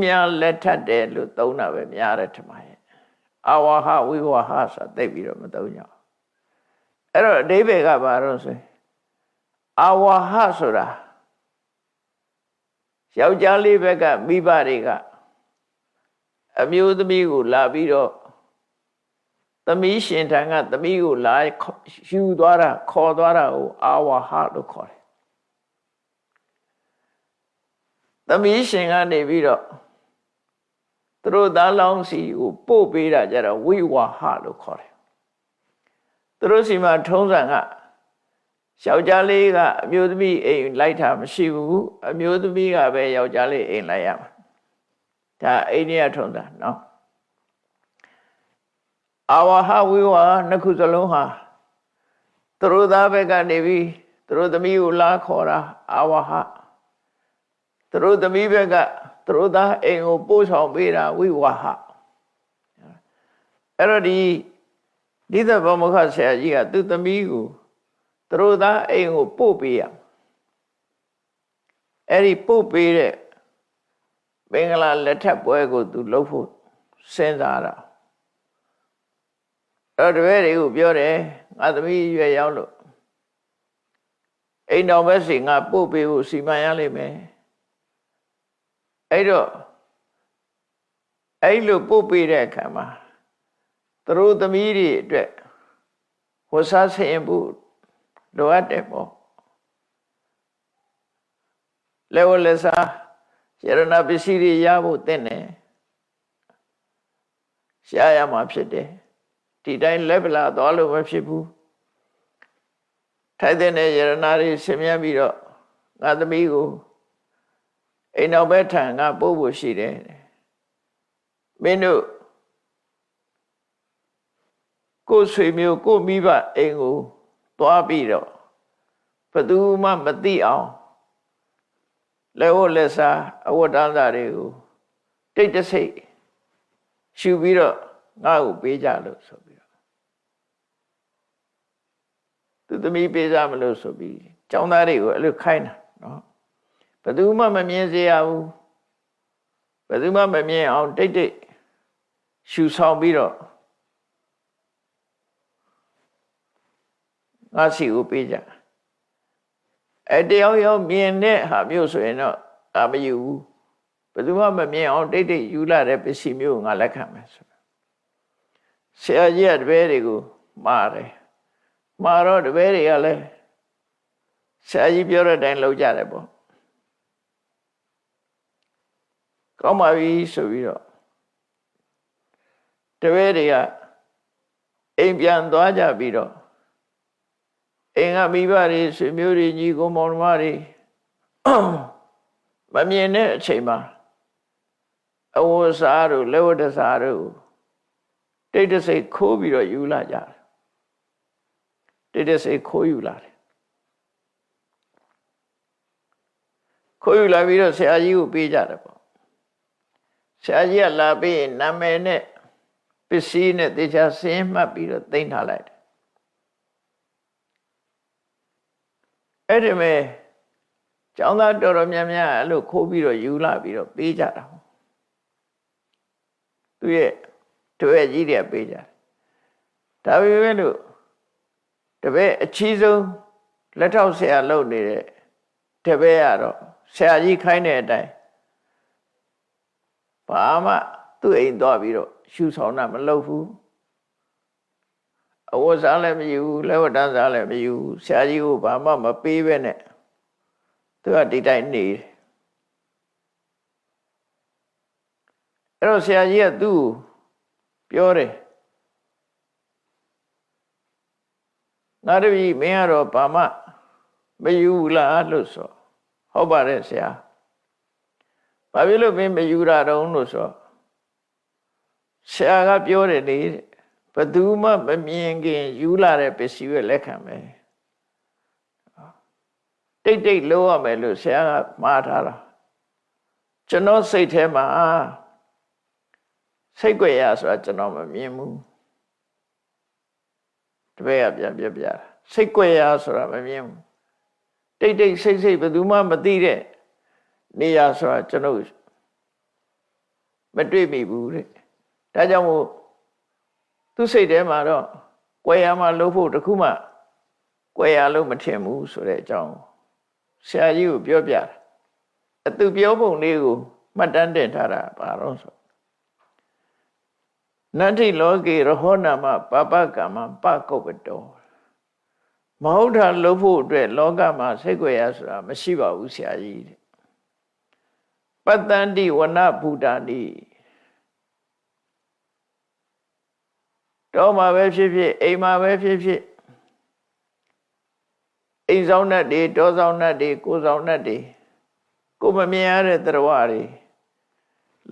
Speaker 1: များလက်ထပ်တယ်လို့သုံးတာပဲများတယ်ထင်ပါရဲ့အာဝါဟဝိဝါဟဆိုတာသိပြီးတော့မသုံးကြဘူးအဲ့တော့အဓိပ္ပာယ်ကဘာလို့ဆိုအာဝါဟဆိုတာယောက်ျားလေးဘက်ကမိဘတွေကအမျိုးသမီးကိုလာပြီးတော့သမီးရှင်ထံကသမီးကိုလာယူသွားတာခေါ်သွားတာကိုအာဝါဟလို့ခေါ်တယ်သမီးရှင်ကနေပြီးတော့သူတို့သားလောင်းစီကိုပို့ပေးတာကြတော့ဝိဝါဟလို့ခေါ်တယ်သူတို့စီမှာထုံးစံကယောက်ျားလေးကအမျိုးသမီးအိမ်လိုက်တာမရှိဘူးအမျိုးသမီးကပဲယောက်ျားလေးအိမ်လိုက်ရမှာဒါအိန္ဒိယထုံးစံနော်အာဝါဟဝိဝါနှစ်ခုစလုံးဟာသူတို့သားဘက်ကနေပြီးသူတို့သမီးကိုလာခေါ်တာအာဝါဟသူတို့သမီးဘက်ကသူတို့သားအိမ်ကိုပို့ဆောင်ပေးတာဝိဝါဟအဲ့တော့ဒီသဗ္ဗမုခဆရာကြီးကသူ့သမီးကိုသူတို့သားအိမ်ကိုပို့ပေးရအဲ့ဒီပို့ပေးတဲ့မင်္ဂလာလက်ထပ်ပွဲကိုသူလုပ်ဖို့စဉ်းစားတာအဲ့တပည့်တွေကိုပြောတယ်ငါသမီးရွယ်ရောက်လို့အိမ်တော်ဘက်စီငါပို့ပေးဖို့စီမံရလိမ့်မယ်အဲ့တော့အဲ့လိုပို့ပေးတဲ့အခါမှာသူတို့သမီးတွေအတွက်ဝတ်စားဆင်ဖို့လိုအပ်တယ်ပေါ့လက်ဝလက်စားယရဏပစ္စည်းတွေရဖို့သင့်တယ်ရှားရမှာဖြစ်တယ်ဒီတိုင်းလက်ပလာသွားလို့မဖြစ်ဘူးထိုက်တဲ့ယရဏတွေဆင်မြန်းပြီးတော့ငါသမီးကိုအိမ်တော်ဘက်ထံကပို့ဖို့ရှိတယ်မင်းတို့ကိုယ်ဆွေမျိုးကိုမိဘအိမ်ကိုသွားပြီးတော့ဘယ်သူမှမသိအောင်လက်ဝတ်လက်စားအဝတ်တန်းစာတွေကိုတိတ်တဆိတ်ရှူပြီးတော့ငါ့ကိုပေးကြလို့ဆိုပြီးတော့သူသမီးပေးကြမလို့ဆိုပြီးကျောင်းသားတွေကိုအဲ့လိုခိုင်းတာနော်ဘယ်သူမှမမြင်စေရဘူးဘယ်သူမှမမြင်အောင်တိတ်တိတ်ရှူဆောင်ပြီးတော့ငါစီကိုပေးကြတယောက်ယောက်မြင်တဲ့ဟာမျိုးဆိုရင်တော့မယူဘူးဘယ်သူမှမမြင်အောင်တိတ်တိတ်ယူလာတဲ့ပစ္စည်းမျိုးကိုငါလက်ခံမယ်ဆိုဆရာကြီးကတပည့်တွေကိုမှားတယ်မှားတော့တပည့်တွေကလည်းဆရာကြီးပြောတဲ့အတိုင်းလုပ်ကြတယ်ပေါ့ကောင်းပါပြီဆိုပြီးတော့တပည့်တွေကအိမ်ပြန်သွားကြပြီးတော့အိမ်ကမိဘတွေဆွေမျိုးတွေညီကိုမောင်နှမတွေမမြင်တဲ့အချိန်မှာအဝတ်စားတို့လက်ဝတ်တစားတို့တိတ်တဆိတ်ခိုးပြီးတော့ယူလာကြတယ်တိတ်တဆိတ်ခိုးယူလာတယ်ခိုးယူလာပြီးတော့ဆရာကြီးကိုပေးကြတယ်ပေါ့ဆရာကြီးကလာပြီးနာမည်နဲ့ပစ္စည်းနဲ့တေချာစင်းမှတ်ပြီးတော့သိမ်းထားလိုက်တယ်အဲ့ဒီမဲ့ ကျောင်းသားတော်တော်များများအဲ့လိုခိုးပြီးတော့ယူလာပြီးတော့ပေးကြတာသူရဲ့တွေ့ကြီးတွေပေးကြတယ်ဒါပေမဲ့လို့တပည့်အချီးဆုံးလက်ထောက်ဆရာလုပ်နေတဲ့တပည့်ကတော့ဆရာကြီးခိုင်းတဲ့အတိုင်းဘာမှသူ့အိမ်သွားပြီးတော့ရှုဆောင်တာမလုပ်ဘူးအဝတ်စားလည်းမယူဘူးလက်ဝတ်တန်းစားလည်းမယူဘူးဆရာကြီးကိုဘာမှမပေးပဲနဲ့သူကဒီတိုင်းနေတယ်အဲ့တော့ဆရာကြီးကသူ့ကိုပြောတယ်ငါတပည့်မင်းကတော့ဘာမှမယူလားလို့ဆိုဟုတ်ပါတယ်ဆရာဘာဖြစ်လို့မင်းမယူတာတုံးလို့ဆိုဆရာကပြောတယ်လေဘယ်သူမှမမြင်ခင်ယူလာတဲ့ပစ္စည်းရဲ့လက်ခံမယ်တိတ်တိတ်လို့ရမယ်လို့ဆရာကမှားထားတာကျွန်တော်စိတ်ထဲမှာစိတ်ကြွယ်ရဆိုတာကျွန်တော်မမြင်ဘူးတပည့်ကပြန်ပြပြစိတ်ကြွယ်ရဆိုတာမမြင်ဘူးတိတ်တိတ်စိတ်စိတ်ဘယ်သူမှမသိတဲ့နေရာဆိုတာကျွန်တော်မတွေ့မိဘူးတဲ့ဒါကြောင့်မို့သူစိတ်ထဲမှာတော့ကြွယ်ရမှာလို့ဖို့တခုမှကြွယ်ရလို့မထင်ဘူးဆိုတဲ့အကြောင်းဆရာကြီးကိုပြောပြတာအသူပြောပုံလေးကိုမှတ်တမ်းတင်ထားတာပါတော့ဆိုနတ္ထိလောကေရဟောနာမပပကမ္မပကုပ္ပတောမဟုတ်တာလို့ဖို့အတွက်လောကမှာစိတ်ကြွယ်ရဆိုတာမရှိပါဘူးဆရာကြီးတဲ့ပတ္တန္တိဝနဘူတာတိတော့မှာပဲဖြစ်ဖြစ်အိမ်မှာပဲဖြစ်ဖြစ်အိမ်ဆောင်နဲ့တွေတောဆောင်နဲ့တွေကိုယ်ဆောင်နဲ့တွေကိုမမြင်ရတဲ့တရားတွေ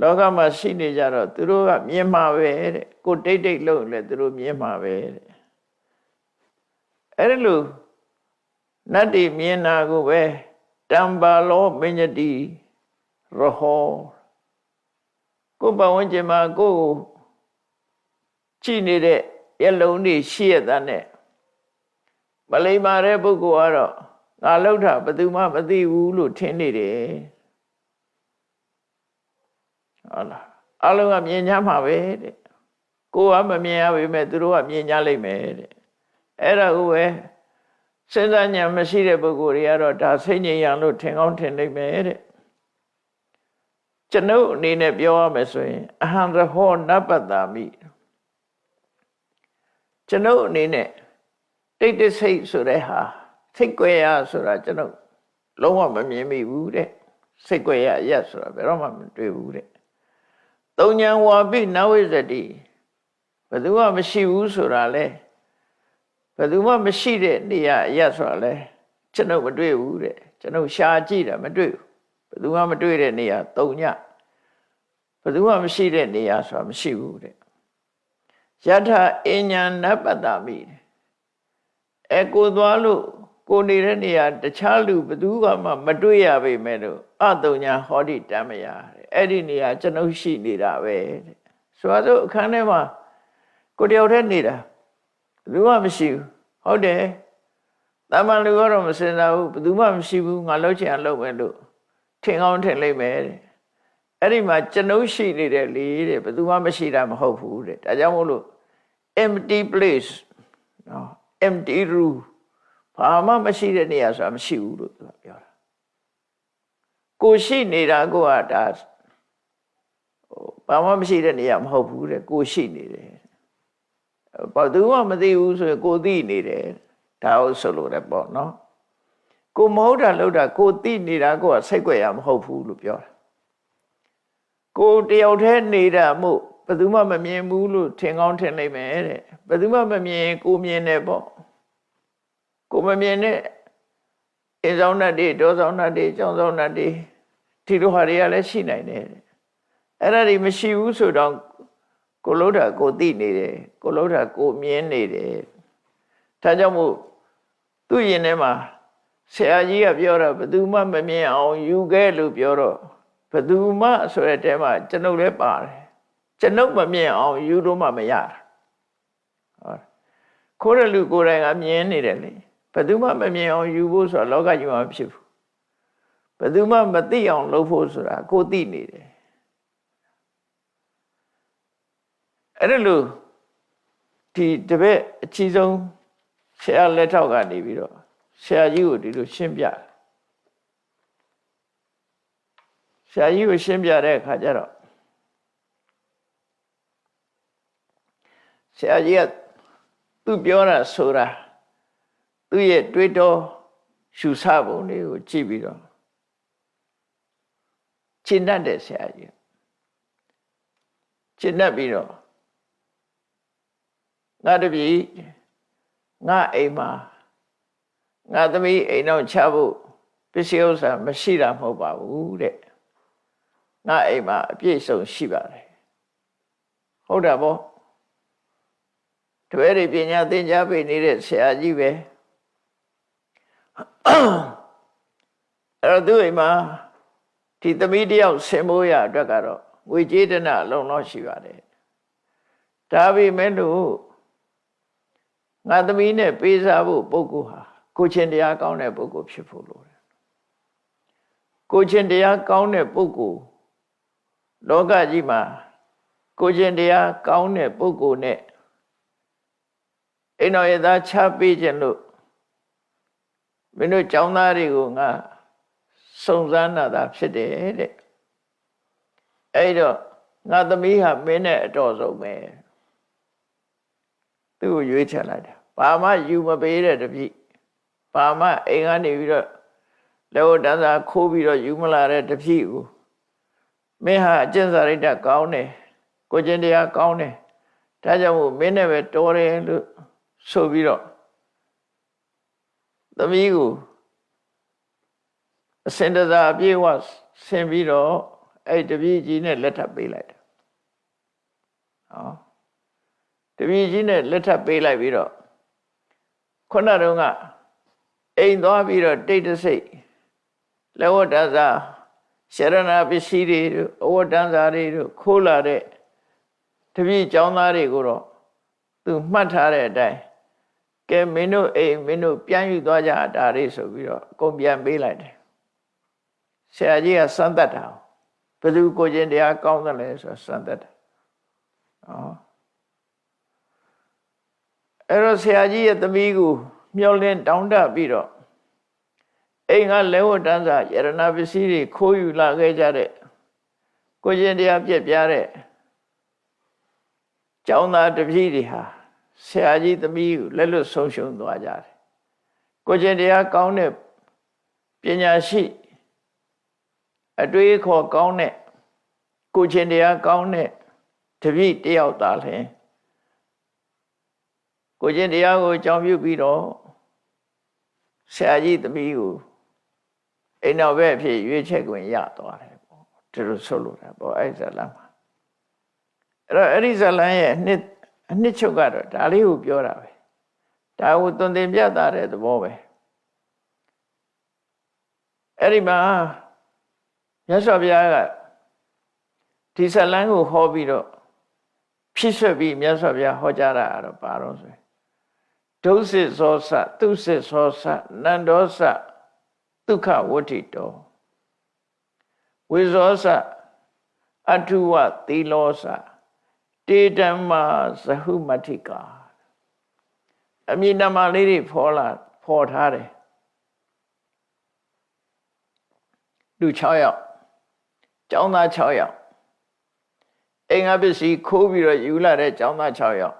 Speaker 1: လောကမှာရှိနေကြတော့သူတို့ကမြင်မှာပဲတဲ့ကိုတိတ်တိတ်လို့လည်းသူတို့မြင်မှာပဲတဲ့အဲ့လိုနတ်တွေမြင်တာကိုပဲတံပါလောမညတိရဟောကိုပဝန်းကျင်မှာကိုကြည့်နေတဲ့ရလုံးတွေရှိရတဲ့နဲ့မလိမ္မာတဲ့ပုဂ္ဂိုလ်ကတော့ငါလောက်တာဘယ်သူမှမသိဘူးလို့ထင်နေတယ်ဟုတ်လားအလုံးကမြင်냐မှာပဲတဲ့ကိုကမမြင်ရပေမဲ့သူတို့ကမြင်냐လိမ့်မယ်တဲ့အဲ့ဒါကိုပဲစဉ်းစားဉာဏ်မရှိတဲ့ပုဂ္ဂိုလ်တွေကတော့ဒါစိတ်ငြိမ်ရလို့ထင်ကောင်းထင်လိမ့်မယ်တဲ့ကျွန်ုပ်အနေနဲ့ပြောရမယ်ဆိုရင်အဟံရဟောနပတ္တာမိကျွန်ုပ်အနေနဲ့တိတ်တဆိတ်ဆိုတဲ့ဟာစိတ်ကြွယ်ရဆိုတာကျွန်ုပ်လုံးဝမမြင်မိဘူးတဲ့စိတ်ကြွယ်ရရက်ဆိုတာဘယ်တော့မှမတွေ့ဘူးတဲ့သုံးဉဏ်ဝါပိနဝိဇ္ဇတိဘယ်သူမှမရှိဘူးဆိုတာလဲဘယ်သူမှမရှိတဲ့နေရာအရက်ဆိုတာလဲကျွန်ုပ်မတွေ့ဘူးတဲ့ကျွန်ုပ်ရှာကြည့်တာမတွေ့ဘူးဘယ်သူမှမတွေ့တဲ့နေရာသုံးညဘယ်သူမှမရှိတဲ့နေရာဆိုတာမရှိဘူးတဲ့ယထာအဉ္ညာနပတ္တမိကိုသွားလို့ကိုနေတဲ့နေရာတခြားလူဘယ်သူမှမတွေ့ရပေမဲ့လို့အတုံညာဟောတိတမယတဲ့အဲ့ဒီနေရာကျွန်ုပ်ရှိနေတာပဲတဲ့ဆိုတော့အခန်းထဲမှာကိုတယောက်တည်းနေတာဘယ်သူမှမရှိဘူးဟုတ်တယ်တမန်လူကတော့မစင်စားဘူးဘယ်သူမှမရှိဘူးငါလှုပ်ချင်အောင်လုပ်မယ်လို့ထင်ကောင်းထင်လိမ့်မယ်တဲ့အဲ့ဒီမှာကျွန်ုပ်ရှိနေတယ်လေတဲ့ဘယ်သူမှမရှိတာမဟုတ်ဘူးတဲ့ဒါကြောင့်မို့လို့ empty place နော် empty room ဘာမှမရှိတဲ့နေရာဆိုတာမရှိဘူးလို့သူကပြောတာကိုရှိနေတာကိုကဒါဘာမှမရှိတဲ့နေရာမဟုတ်ဘူးတဲ့ကိုရှိနေတယ်ဘာသူမှမသိဘူးဆိုရင်ကိုသိနေတယ်ဒါဟုတ်ဆိုလို့လည်းပေါ့နော်ကိုမဟုတ်တာလို့တာကိုသိနေတာကိုကစိတ်ကြွယ်ရမဟုတ်ဘူးလို့ပြောတာကိုတယောက်တည်းနေတာမို့ဘယ်သူမှမမြင်ဘူးလို့ထင်ကောင်းထင်လိမ့်မယ်တဲ့ဘယ်သူမှမမြင်ကိုမြင်တယ်ပေါ့ကိုမမြင်တဲ့အိမ်ဆောင်တတ်တွေတောဆောင်တတ်တွေကျောင်းဆောင်တတ်တွေဒီလိုဟာတွေကလည်းရှိနိုင်တယ်အဲ့ဒါတွေမရှိဘူးဆိုတော့ကိုလို့တာကိုသိနေတယ်ကိုလို့တာကိုမြင်နေတယ်ဒါကြောင့်မို့သူ့ရင်ထဲမှာဆရာကြီးကပြောတာဘယ်သူမှမမြင်အောင်ယူခဲ့လို့ပြောတော့ဘယ်သူမှဆိုတဲ့တဲမှာကျွန်ုပ်လည်းပါတယ်ကျွန်ုပ်မမြင်အောင်ယူလို့မှမရတာဟုတ်ခိုးတဲ့လူကိုယ်တိုင်ကမြင်နေတယ်လေဘယ်သူမှမမြင်အောင်ယူဖို့ဆိုတော့လောကကြီးမှာမဖြစ်ဘူး ဘယ်သူမှမသိအောင်လုပ်ဖို့ဆိုတာကိုသိနေတယ်အဲ့ဒါလို့ဒီတပည့်အကြီးဆုံးဆရာလက်ထောက်ကနေပြီးတော့ဆရာကြီးကိုဒီလိုရှင်းပြဆရာကြီးကိုရှင်းပြတဲ့အခါကျတော့ဆရာကြီးကသူပြောတာဆိုတာသူ့ရဲ့တွေးတောရှုဆပုံတွေကိုကြည့်ပြီးတော့ရှင်းတတ်တဲ့ဆရာကြီးရှင်းတတ်ပြီးတော့ငါတပည့်ငါအိမ်မှာငါသမီးအိမ်တော့ချဖို့ပစ္စည်းဥစ္စာမရှိတာမဟုတ်ပါဘူးတဲ့ငါအိမ်မှာအပြည့်စုံရှိပါတယ်ဟုတ်တာပေါ့တပည့်တွေပညာသင်ကြားပေးနေတဲ့ဆရာကြီးပဲအဲ့တော့သူ့အိမ်မှာဒီသမီးတယောက်ဆင်မိုးရအတွက်ကတော့ငွေကြေးတနာအလုံးလောက်ရှိပါတယ်ဒါပေမဲ့လို့ငါသမီးနဲ့ပေးစားဖို့ပုဂ္ဂိုလ်ဟာကိုချင်းတရားကောင်းတဲ့ပုဂ္ဂိုလ်ဖြစ်ဖို့လိုတယ်ကိုချင်းတရားကောင်းတဲ့ပုဂ္ဂိုလ်လောကကြီးမှာကိုချင်းတရားကောင်းတဲ့ပုဂ္ဂိုလ်နဲ့အိမ်တော်ရသားချပေးခြင်းလို့မင်းတို့ကျောင်းသားတွေကိုငါစုံစမ်းတာဖြစ်တယ်တဲ့အဲ့တော့ငါသမီးဟာမင်းနဲ့အတော်ဆုံးပဲသူ့ကိုရွေးချယ်လိုက်တာဘာမှယူမပေးတဲ့တပည့်ဘာမှအိမ်ကနေပြီးတော့လက်ဝတ်တန်းစာခိုးပြီးတော့ယူမလာတဲ့တပည့်ကိုမင်းဟာအကျင့်စာရိတ္တကောင်းတယ်ကိုကျင့်တရားကောင်းတယ်ဒါကြောင့်မို့မင်းနဲ့ပဲတော်တယ်လို့ဆိုပြီးတော့သမီးကိုအစင်တစားအပြည့်ဝဆင်ပြီးတော့အဲ့တပည့်ကြီးနဲ့လက်ထပ်ပေးလိုက်တာဟောတပည့်ကြီးနဲ့လက်ထပ်ပေးလိုက်ပြီးတော့ခုနတုန်းကအိမ်သွားပြီးတော့တိတ်တဆိတ်လက်ဝတ်တန်းစာရှရဏပစ္စည်းတွေတို့အဝတ်တန်းစာတွေတို့ခိုးလာတဲ့တပည့်ကျောင်းသားတွေကိုတော့သူမှတ်ထားတဲ့အတိုင်းကဲမင်းတို့အိမ်မင်းတို့ပြန်ယူသွားကြတာတွေဆိုပြီးတော့အကုန်ပြန်ပေးလိုက်တယ်ဆရာကြီးကစမ်းသပ်တာဘယ်သူကိုချင်းတရားကောင်းတယ်လဲဆိုစမ်းသပ်တယ်အဲ့တော့ဆရာကြီးရဲ့သမီးကိုမျောလင်းတောင်းတပြီးတော့အိမ်ကလဲဝတ်တန်းစာယရဏပစ္စည်းတွေခိုးယူလာခဲ့ကြတဲ့ကိုချင်းတရားပြက်ပြားတဲ့ကျောင်းသားတပည့်တွေဟာဆရာကြီးသမီးကိုလက်လွတ်ဆုံးရှုံးသွားကြတယ်ကိုချင်းတရားကောင်းတဲ့ပညာရှိအတွေ့အခေါ်ကောင်းတဲ့ကိုချင်းတရားကောင်းတဲ့တပည့်တယောက်သားလဲကိုချင်းတရားကိုအကြောင်းပြုပြီးတော့ဆရာကြီးသမီးကိုအိမ်တော်ဘက်အဖြစ်ရွေးချယ်ခွင့်ရသွားတယ်ပေါ့ဒီလိုဆိုလိုတာပေါ့အဲ့ဇလန်မှာအဲ့တော့အဲ့ဒီဇလန်ရဲ့အနှစ်ချုပ်ကတော့ဒါလေးကိုပြောတာပဲဒါကိုသွန်သင်ပြတာတဲ့သဘောပဲအဲ့ဒီမှာမြတ်စွာဘုရားကဒီဇလန်ကိုဟောပြီးတော့ဖြည့်ဆွက်ပြီးမြတ်စွာဘုရားဟောကြားတာတော့ပါတော့ဆိုဒုစိဇောစသူစိဇောစနန္ဒောစဒုက္ခဝဋ္ဌိတောဝိဇောစအထုဝသီလောစတေတမ္မာဇဟုမတ္ထိကာအမည်နာမလေးတွေဖော်ထားတယ်လူ6ယောက်ကျောင်းသား6ယောက်အိမ်ကပစ္စည်းခိုးပြီးတော့ယူလာတဲ့ကျောင်းသား6ယောက်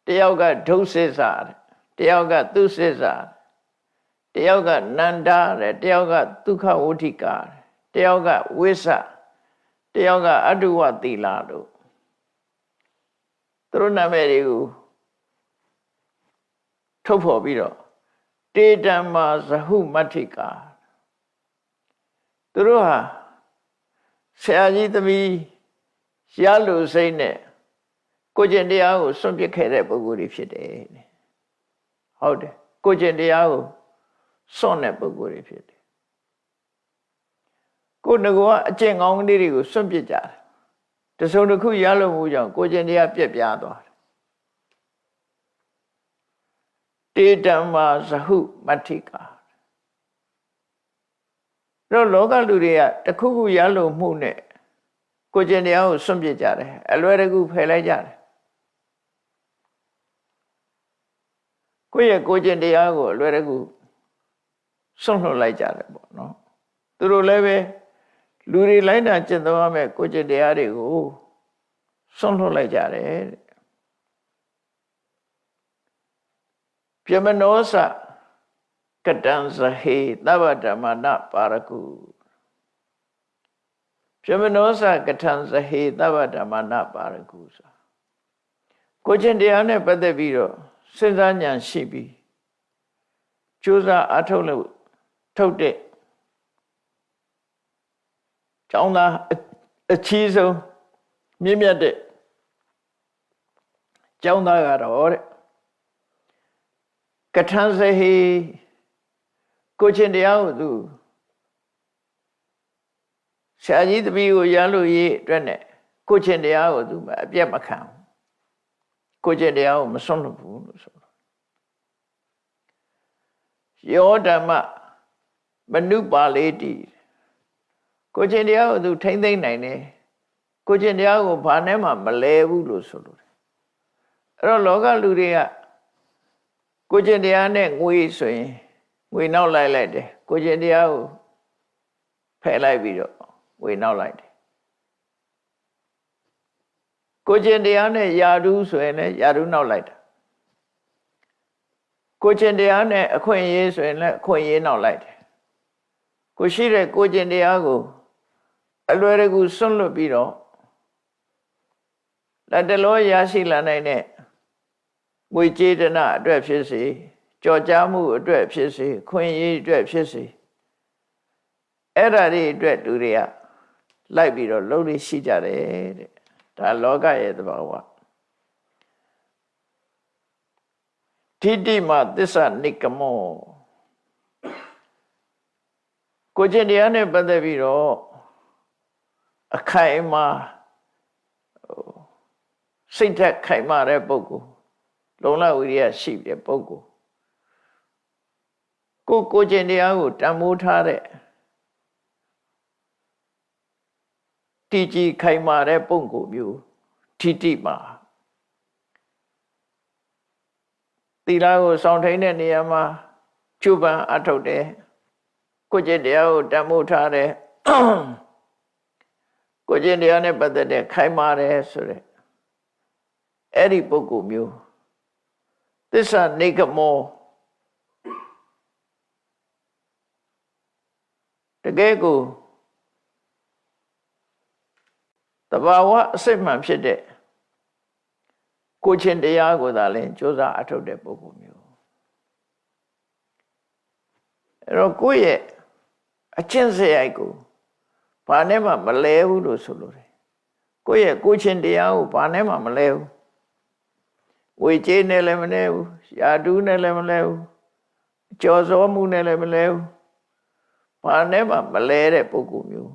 Speaker 1: တယောက်ကဒုစိစတယောက်ကသူစိစတယောက်ကနန္ဒတဲ့တယောက်ကဒုက္ခဝဋ္ဌိကာတယောက်ကဝိသတယောက်ကအတုဝသီလတို့သူတို့နာမည်တွေကိုထုတ်ဖော်ပြီးတော့တေတမ္မာဇဟုမတ္ထိကာသူတို့ဟာဆရာကြီးသမီးရလူစိတ်နဲ့ကိုကျင့်တရားကိုစွန့်ပစ်ခဲ့တဲ့ပုဂ္ဂိုလ်တွေဖြစ်တယ်ဟုတ်တယ်ကိုကျင့်တရားကိုစွန့်တဲ့ပုဂ္ဂိုလ်တွေဖြစ်တယ်ကိုငကောအကျင့်ကောင်းလေးတွေကိုစွန့်ပစ်ကြတယ်တစုံတစ်ခုရလို့မှုကြောင့်ကိုကျင့်တရားပြက်ပြားသွားတယ်တေတမ္မာဇဟုမတ္ထိကာ တော့လောကလူတွေကတခုခုရလို့မှုနဲ့ကိုကျင့်တရားကိုစွန့်ပစ်ကြတယ်အလွယ်တကူဖယ်လိုက်ကြတယ်ကိုယ့်ရဲ့ကိုကျင့်တရားကိုအလွယ်တကူစွန့်လွတ်လိုက်ကြတယ်ပေါ့နော်သူတို့လည်းပဲလူတွေလိုက်တာကျင့်သုံးရမယ်ကိုကျင့်တရားတွေကိုစွန့်လွတ်လိုက်ကြတယ်တဲ့ပြမနောစကတံဇဟေသဗ္ဗဓမ္မနာပါရကုပြမနောစကထံဇဟေသဗ္ဗဓမ္မနာပါရကုဆိုကိုကျင့်တရားနဲ့ပတ်သက်ပြီးတော့စဉ်းစားဉာဏ်ရှိပြီးကြိုးစားအထုတ်လို့ထုတ်တဲ့ကျောင်းသားအချီးဆုံးမြင့်မြတ်တဲ့ကျောင်းသားကတော့တဲ့ကထံဇဟေကိုကျင့်တရားကိုသူဆရာကြီးတပည့်ကိုရလို့ရေးအတွက်နဲ့ကိုကျင့်တရားကိုသူအပြတ်မခံကိုကျင့်တရားကိုမစွန့်လွတ်ဘူးလို့ဆိုတော့ယောဓမ္မမနုပါလေတိကိုကျင့်တရားကိုသူထိမ့်သိမ့်နိုင်တယ်ကိုကျင့်တရားကိုဘာနဲ့မှမလဲဘူးလို့ဆိုလို့အဲ့တော့လောကလူတွေကကိုကျင့်တရားနဲ့ငွေဆိုရင်ငွေနောက်လိုက်တယ်ကိုကျင့်တရားကိုဖယ်လိုက်ပြီးတော့ငွေနောက်လိုက်တယ်ကိုကျင့်တရားနဲ့ယာဓုဆိုရင်လည်းယာဓုနောက်လိုက်တာကိုကျင့်တရားနဲ့အခွင့်အရေးဆိုရင်လည်းအခွင့်အရေးနောက်လိုက်တယ်ကိုရှိတဲ့ကိုကျင့်တရားကိုအလွယ်တကူစွန့်လွတ်ပြီးတော့လက်တလောရရှိလာနိုင်တဲ့ငွေကြေးတနာအတွက်ဖြစ်စေကြော်ကြားမှုအတွက်ဖြစ်စေခွင့်ရေးအတွက်ဖြစ်စေအဲ့ဒါတွေအတွက်လူတွေကလိုက်ပြီးတော့လှုပ်လို့ရှိကြတယ်တဲ့ဒါလောကရဲ့သဘာဝထိတိမသစ္စာနိကမောကိုကျင့်တရားနဲ့ပတ်သက်ပြီးတော့အခိုင်အမာစိတ်သက်ခိုင်မာတဲ့ပုဂ္ဂိုလ်လုံလဝိရိယရှိတဲ့ပုဂ္ဂိုလ်ကိုကျင့်တရားကိုတန်ဖိုးထားတဲ့တည်ကြည်ခိုင်မာတဲ့ပုဂ္ဂိုလ်မျိုးထိတိမာသီလကိုစောင့်ထိန်တဲ့နေရာမှာကျူပန်အထုတ်တယ်ကိုကျင့်တရားကိုတန်ဖိုးထားတယ်ကိုကျင့်တရားနဲ့ပတ်သက်တဲ့ခိုင်မာတယ်ဆိုတဲ့အဲ့ဒီပုဂ္ဂိုလ်မျိုးသစ္စာနိဂမောတကယ်ကိုတဘာဝအစစ်မှန်ဖြစ်တဲ့ကိုချင်းတရားကိုသာလဲကြိုးစားအထုတ်တဲ့ပုဂ္ဂိုလ်မျိုးအဲ့တော့ကိုယ့်ရဲ့အကျင့်စရိုက်ကိုဘာနဲ့မှမလဲဘူးလို့ဆိုလိုတယ်ကိုယ့်ရဲ့ကိုချင်းတရားကိုဘာနဲ့မှမလဲဘူးဝေကျေးနဲ့လည်းမလဲဘူးယာဓုနဲ့လည်းမလဲဘူးကြော်စောမှုနဲ့လည်းမလဲဘူးဘာနဲ့မှမလဲတဲ့ပုဂ္ဂိုလ်မျိုး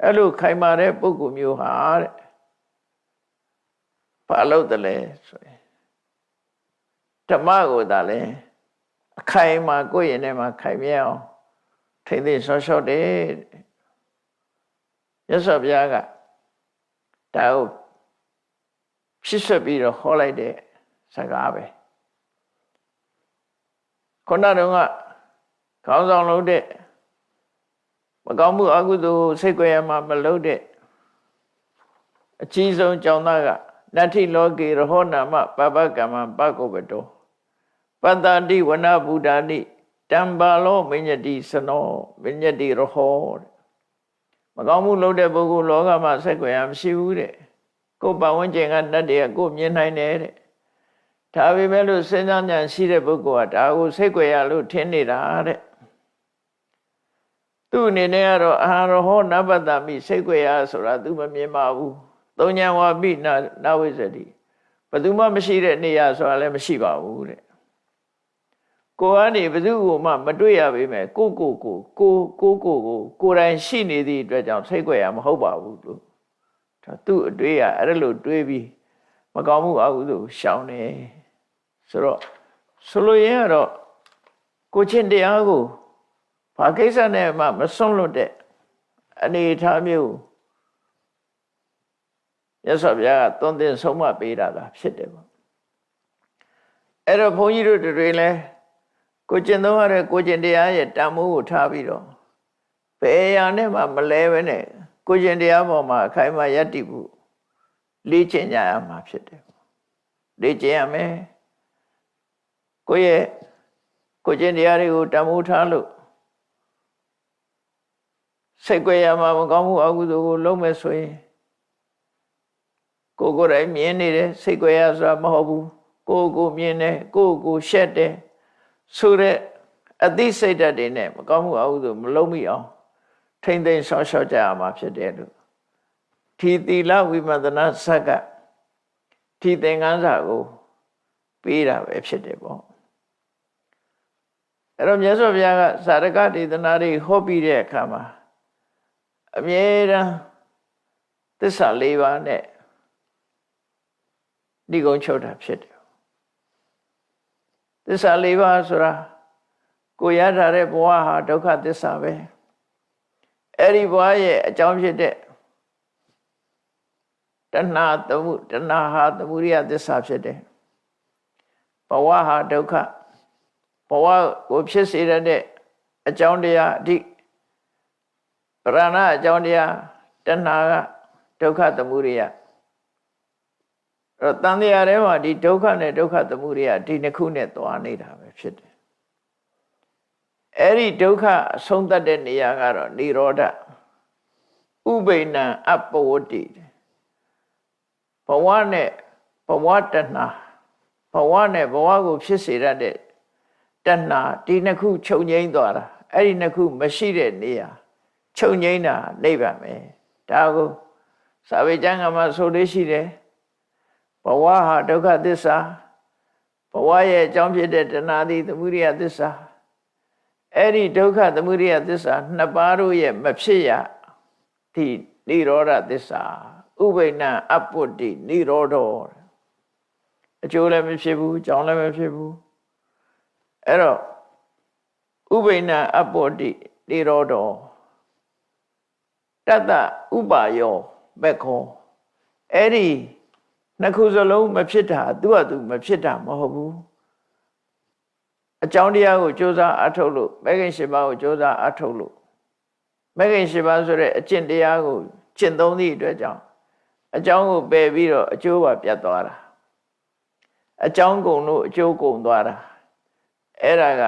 Speaker 1: အဲ့လိုခိုင်မာတဲ့ပုဂ္ဂိုလ်မျိုးဟာတဲ့ဘာလို့တလဲဆိုရင်ဓမ္မကိုသာလဲအခိုင်မာကိုယ့်ရင်ထဲမှာခိုင်မြဲအောင်ထိမ့်သိဆော့ဆော့တယ်ရသော်ဘုရားကဒါကိုဖြစ်ဆက်ပြီးတော့ဟောလိုက်တဲ့စကားပဲခုနတုန်းကခေါင်းဆောင်လုပ်တဲ့မကောင်းမှုအကုသိုလ်စိတ်ကြွယ်မှာမလုပ်တဲ့အကြီးဆုံးကျောင်းသားကနတ္ထိလောကေရဟောနာမပပကမ္မပကုပ္ပတောပတ္တတိဝနဗုဒ္ဓနိတံပါလောမညတိစနောမညတိရဟောမကောင်းမှုလုပ်တဲ့ပုဂ္ဂိုလ်လောကမှာစိတ်ကြွယ်မရှိဘူးတဲ့ကိုယ်ပတ်ဝန်းကျင်ကတတ်တယ်ကိုယ်မြင်နိုင်တယ်တဲ့ဒါပေမဲ့လို့စဉ်းစားဉာဏ်ရှိတဲ့ပုဂ္ဂိုလ်ကဒါကိုစိတ်ကြွယ်လို့ထင်နေတာတဲ့သူ့အနေနဲ့ကတော့အာရဟောနပတ္တမိစိတ်ကြွယ်ဆိုတာသူမမြင်ပါဘူးသုံးဉဏ်ဝါပိနဝိဇ္ဇတိဘယ်သူမှမရှိတဲ့နေရာဆိုတာလည်းမရှိပါဘူးတဲ့ကိုယ်ကနေဘယ်သူမှမတွေ့ရပေမဲ့ကိုယ်တိုင်ရှိနေသည့်အတွက်ကြောင့်စိတ်ကြွယ်မဟုတ်ပါဘူးလို့ဒါသူ့အတွေ့ရအဲ့လိုတွေးပြီးမကောင်းမှုအကုသိုလ်ရှောင်တယ်ဆိုတော့ဆိုလိုရင်းကတော့ကိုချင်းတရားကိုဘာ ဘာကိစ္စနဲ့မှမစွန့်လွတ်တဲ့အနေအထားမျိုးမြတ်စွာဘုရားကသွန်သင်ဆုံးမပေးတာလားဖြစ်တယ်ပေါ့အဲ့တော့ဘုန်းကြီးတို့တွေလည်းကိုကျင့်သုံးရတဲ့ကိုကျင့်တရားရဲ့တန်ဖိုးကိုထားပြီးတော့ဘယ်အရာနဲ့မှမလဲပဲနဲ့ကိုကျင့်တရားပေါ်မှာအခိုင်အမာယက်တည်ဖို့လေ့ကျင့်ကြရမှာဖြစ်တယ်လေ့ကျင့်ရမယ်ကိုယ့်ရဲ့ကိုကျင့်တရားတွေကိုတန်ဖိုးထားလို့စိတ်ကြွရမှာမကောင်းမှုအကုသိုလ်ကိုလုံးမဲ့ဆိုရင်ကိုယ်တိုင်မြင်နေတယ်စိတ်ကြွရဆိုတာမဟုတ်ဘူးကိုမြင်တယ်ကိုရှက်တယ်ဆိုတဲ့အသိစိတ်ဓာတ်တွေနဲ့မကောင်းမှုအကုသိုလ်မလုံးမိအောင်ထိမ့်သိမ်းဆော့ရှော့ကြရမှာဖြစ်တယ်လို့ဒီသီလဝိပဿနာစက္ကဒီသင်္ကန်းစာကိုပေးတာပဲဖြစ်တယ်ပေါ့အဲ့တော့မြတ်စွာဘုရားကသာရကဒေသနာတွေဟောပြီးတဲ့အခါမှာအမြဲတမ်းသစ္စာ၄ပါးနဲ့ဒီကုန်းချုပ်တာဖြစ်တယ်သစ္စာ၄ပါးဆိုတာကိုရထားတဲ့ဘဝဟာဒုက္ခသစ္စာပဲအဲ့ဒီဘဝရဲ့အကြောင်းဖြစ်တဲ့တဏှာဟာသမုဒိယသစ္စာဖြစ်တယ်ဘဝဟာဒုက္ခဘဝကိုဖြစ်စေတဲ့အကြောင်းတရားအဓိပရဏအကြောင်းတရားတဏှာကဒုက္ခသမုဒိယအဲ့တော့တန်တရားထဲမှာဒီဒုက္ခနဲ့ဒုက္ခသမုဒိယဒီနှစ်ခုနဲ့သွားနေတာပဲဖြစ်တယ်အဲ့ဒီဒုက္ခအဆုံးသတ်တဲ့နေရာကတော့និရောဓဥပိ္ပဏံအပဝတ္တိဘဝနဲ့ဘဝတဏှာဘဝနဲ့ဘဝကိုဖြစ်စေရတဲ့တဏှာဒီနှစ်ခုချုပ်ငြိမ်းသွားတာအဲ့ဒီနှစ်ခုမရှိတဲ့နေရာချုပ်ငြိမ်းတာနိဗ္ဗာန်ပဲဒါကိုစာပေကျမ်းကမှာဆိုလို့ရှိတယ်ဘဝဟာဒုက္ခသစ္စာဘဝရဲ့အကြောင်းဖြစ်တဲ့တဏှာသည်သမုဒိယသစ္စာအဲ့ဒီဒုက္ခသမုဒိယသစ္စာနှစ်ပါးတို့ရဲ့မဖြစ်ရဒီនិရောဓသစ္စာဥပိ္ပဏံအပုတ္တိនិရောဓောအကျိုးလည်းမဖြစ်ဘူးအကြောင်းလည်းမဖြစ်ဘူးအဲ့တော့ဥပိ္ပဏံအပုတ္တိនិရောဓောတတ္တဥပါယောဘက်ခောအဲ့ဒီနှစ်ခုစလုံးမဖြစ်တာသူ့ဟာသူမဖြစ်တာမဟုတ်ဘူးအကြောင်းတရားကိုကြိုးစားအထုတ်လို့မဂ္ဂင်၈ပါးကိုကြိုးစားအထုတ်လို့မဂ္ဂင်၈ပါးဆိုတဲ့အကျင့်တရားကိုကျင့်သုံးသည့်အတွက်ကြောင့်အကြောင်းကိုပယ်ပြီးတော့အကျိုးပါပြတ်သွားတာအကြောင်းကုန်လို့အကျိုးကုန်သွားတာအဲ့ဒါက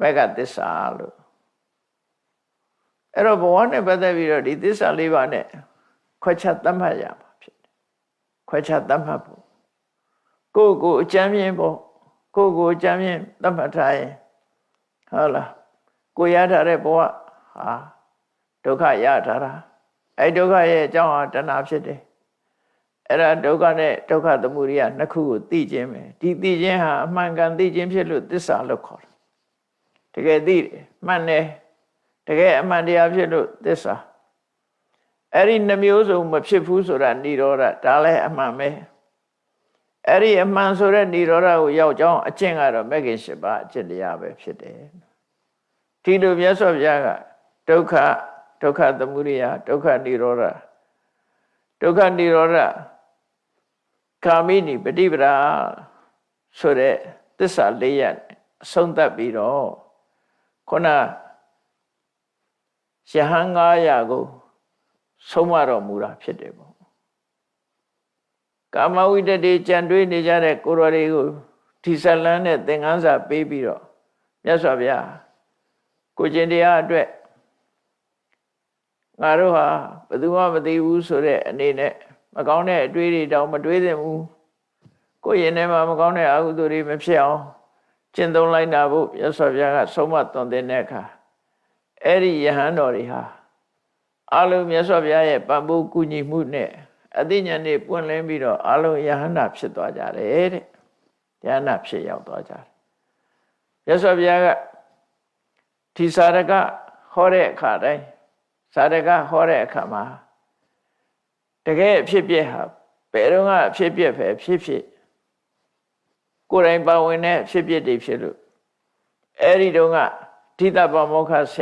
Speaker 1: မဂ္ဂသစ္စာလို့အဲ့တော့ဘဝနဲ့ပတ်သက်ပြီးတော့ဒီသစ္စာ၄ပါးနဲ့ခွဲခြားသတ်မှတ်ရမှာဖြစ်တယ်ခွဲခြားသတ်မှတ်ဖို့ကိုယ်အကြမ်းမြင်ဖို့ကိုယ်အကြမ်းမြင်သတ်မှတ်ထားရင်ဟုတ်လားကိုရထားတဲ့ဘဝဟာဒုက္ခရထားတာအဲ့ဒုက္ခရဲ့အကြောင်းဟာတဏှာဖြစ်တယ်အဲ့ဒါဒုက္ခနဲ့ဒုက္ခသမုဒိယနှစ်ခုကိုသိခြင်းပဲဒီသိခြင်းဟာအမှန်ကန်သိခြင်းဖြစ်လို့သစ္စာလို့ခေါ်တာတကယ်သိတယ်မှန်တယ်တကယ်အမှန်တရားဖြစ်လို့သစ္စာအဲ့ဒီနှမျိုးစုံမဖြစ်ဘူးဆိုတာនិရောဓဒါလည်းအမှန်ပဲအဲ့ဒီအမှန်ဆိုတဲ့និရောဓကိုရောက်ကြောင်းအကျင့်ကတော့မဂ္ဂင်၈ပါးအကျင့်တရားပဲဖြစ်တယ်ဒီလိုမြတ်စွာဘုရားကဒုက္ခသမုဒိယဒုက္ခនិရောဓဒုက္ခនិရောဓကာမိနိပฏิပဒါဆိုတဲ့သစ္စာ၄ရပ်အဆုံးသတ်ပြီးတော့ခုနယဟန်900ကိုဆုံးမတော်မူတာဖြစ်တယ်ပေါ့ကာမဝိတ္တိကြံတွေးနေကြတဲ့ကိုယ်တော်တွေကိုဒီဇလန်းနဲ့သင်္ကန်းစာပေးပြီးတော့မြတ်စွာဘုရားကိုကျင့်တရားအတွက်ငါတို့ဟာဘယ်သူမှမသိဘူးဆိုတဲ့အနေနဲ့မကောင်းတဲ့အတွေးတွေတောင်မတွေးသင့်ဘူးကိုယ်ရင်ထဲမှာမကောင်းတဲ့အကုသိုလ်တွေမဖြစ်အောင်ကျင့်သုံးလိုက်တာဖို့မြတ်စွာဘုရားကဆုံးမသွန်သင်တဲ့အခါအဲ့ဒီယဟန်တော်တွေဟာအလုံးမြတ်စွာဘုရားရဲ့ပံ့ပိုးကူညီမှုနဲ့အသိဉာဏ်တွေပွင့်လင်းပြီးတော့အလုံးယဟန္တာဖြစ်သွားကြတယ်တဲ့ယဟန္တာဖြစ်ရောက်သွားကြတယ်မြတ်စွာဘုရားကဒီစာရကဟောတဲ့အခါတိုင်းစာရကဟောတဲ့အခါမှာတကယ်အဖြစ်ပြက်ဟာဘယ်တော့ကအဖြစ်ပြက်ပဲဖြစ်ကိုယ်တိုင်ပါဝင်တဲ့အဖြစ်ပြက်တွေဖြစ်လို့ အဲ့ဒီတုန်းကဓိတပမောက္ခဆ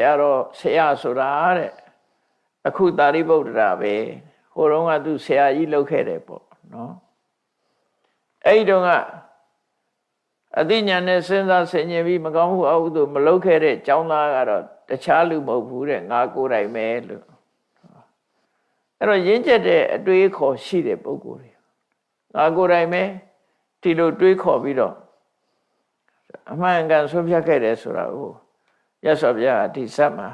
Speaker 1: ရာဆိုတာတဲ့အခုသာရိပုတ္တရာပဲဟိုတုန်းကသူဆရာကြီးလုပ်ခဲ့တယ်ပေါ့နော်အဲ့ဒီတုန်းကအသိဉာဏ်နဲ့စဉ်းစားဆင်ခြင်ပြီးမကောင်းမှုအဟုသို့မလုပ်ခဲ့တဲ့ကျောင်းသားကတော့တခြားလူမဟုတ်ဘူးတဲ့ငါကိုယ်တိုင်ပဲလို့အဲ့တော့ရင့်ကျက်တဲ့အတွေးခေါ်ရှိတဲ့ပုဂ္ဂိုလ်တွေငါကိုယ်တိုင်ပဲဒီလိုတွေးခေါ်ပြီးတော့အမှန်ကန်ဆုံးဖြတ်ခဲ့တယ်ဆိုတာကိုရသော်ဗျာဒီစက်မှာ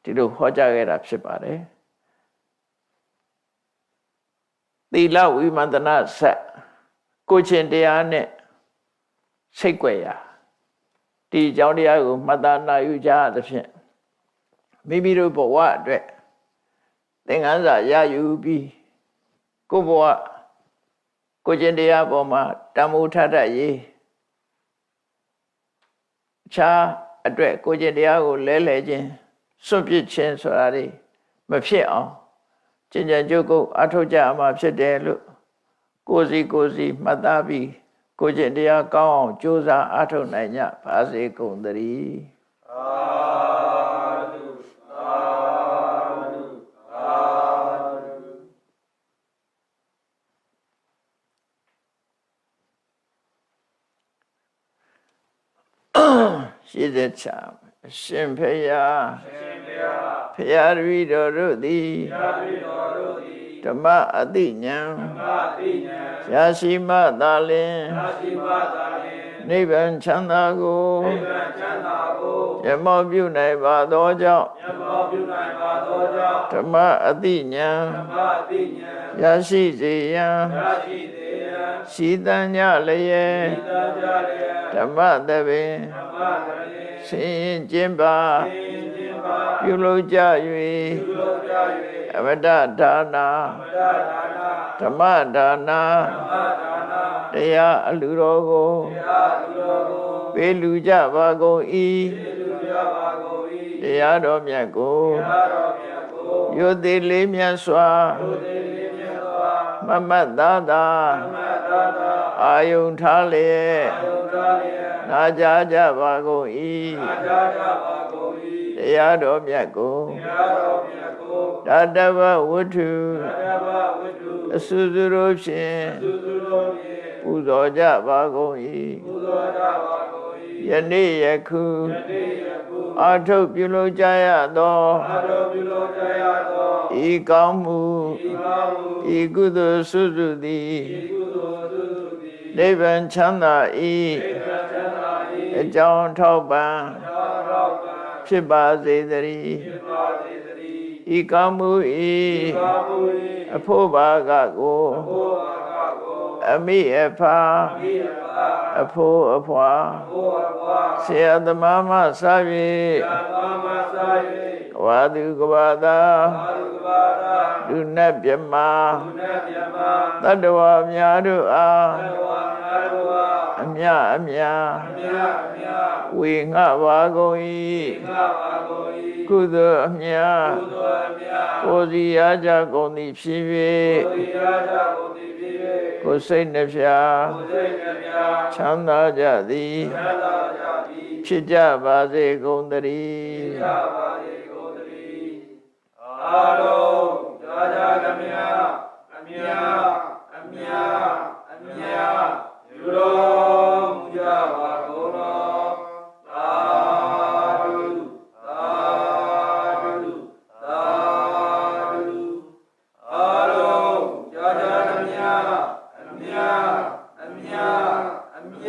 Speaker 1: ဒီလိုဟောကြားခဲ့တာဖြစ်ပါတယ်သီလဝိမန္တနာဆက်ကိုချင်းတရားနဲ့စိတ်ကြွယ်ရာဒီအကြောင်းတရားကိုမှတ်သားနာယူကြသဖြင့်မိမိတို့ဘဝအတွက်သင်္ကန်းစာရယူပြီးကိုယ့်ဘဝကိုချင်းတရားပေါ်မှာတမိုးထတတ်ရေးအခြားအတွက်ကိုချင်းတရားကိုလဲခြင်းစွန့်ပစ်ခြင်းဆိုတာတွေမဖြစ်အောင်ကျင့်ကြံကြုတ်ကုတ်အထောက်ကြမှာဖြစ်တယ်လို့ကိုယ်စီမှတ်သားပြီးကိုကျင့်တရားကောင်းအောင်ကြိုးစားအားထုတ်နိုင်ကြပါစေကုန်သတည်းသာဓုသာဓုသာဓုရှိတဲ့ချာရှင်ဖေယဖရာတပည့်တော်တို့သည်ဓမ္မအတိညာရရှိမှသာလင်နိဗ္ဗာန်ချမ်းသာကိုရမောပြုနိုင်ပါသောကြောင့်ဓမ္မအတိညာရရှိစေရန်ရှိတန်ကြလျက်ဓမ္မသဘင်ဆင်းကျင်းပါပြုလုပ်ကြ၍အမတဒါနာဓမ္မဒါနာတရားအလှတော်ကိုပေးလူကြပါကုန်၏တရားတော်မြတ်ကိုရိုသေလေးမြတ်စွာမမတ်သားသာအာယုန်ထားလျက်နာကြားကြပါကုန်၏တရားတော်မြတ်ကိုတတဝဝတ္ထုအစုစုတို့ဖြင့်ပူဇော်ကြပါကုန်၏ယနေ့ယခုအာထုတ်ပြုလုပ်ကြရသောဤကောင်းမှုဤကုသိုလ်စုစုသည်နိဗ္ဗာန်ချမ်းသာ၏အကြောင်းထောက်ပံ့ဖြစ်ပါစေသတည်းဤကောင်းမှု၏အဖို့ဘာကကိုအမိအဖာအဖို့အဖွာဆရာသမားမှစ၍ဝါသူကဘာသာလူနတ်မြမတတ္တဝါများတို့အားအမြဝေငှပါကုန်၏ကုသိုလ်အမြကိုယ်စီရကြကုန်သည်ဖြစ်၍ကိုယ်စိတ်နှဖျားချမ်းသာကြသည်ဖြစ်ကြပါစေကုန်သတည်းအာလုံးဒါကြကမြအမြယူတော်မူကြပါကုန်တော်သာဓုသာဓုသာဓုအာလုံးဒါကြကမြအမြ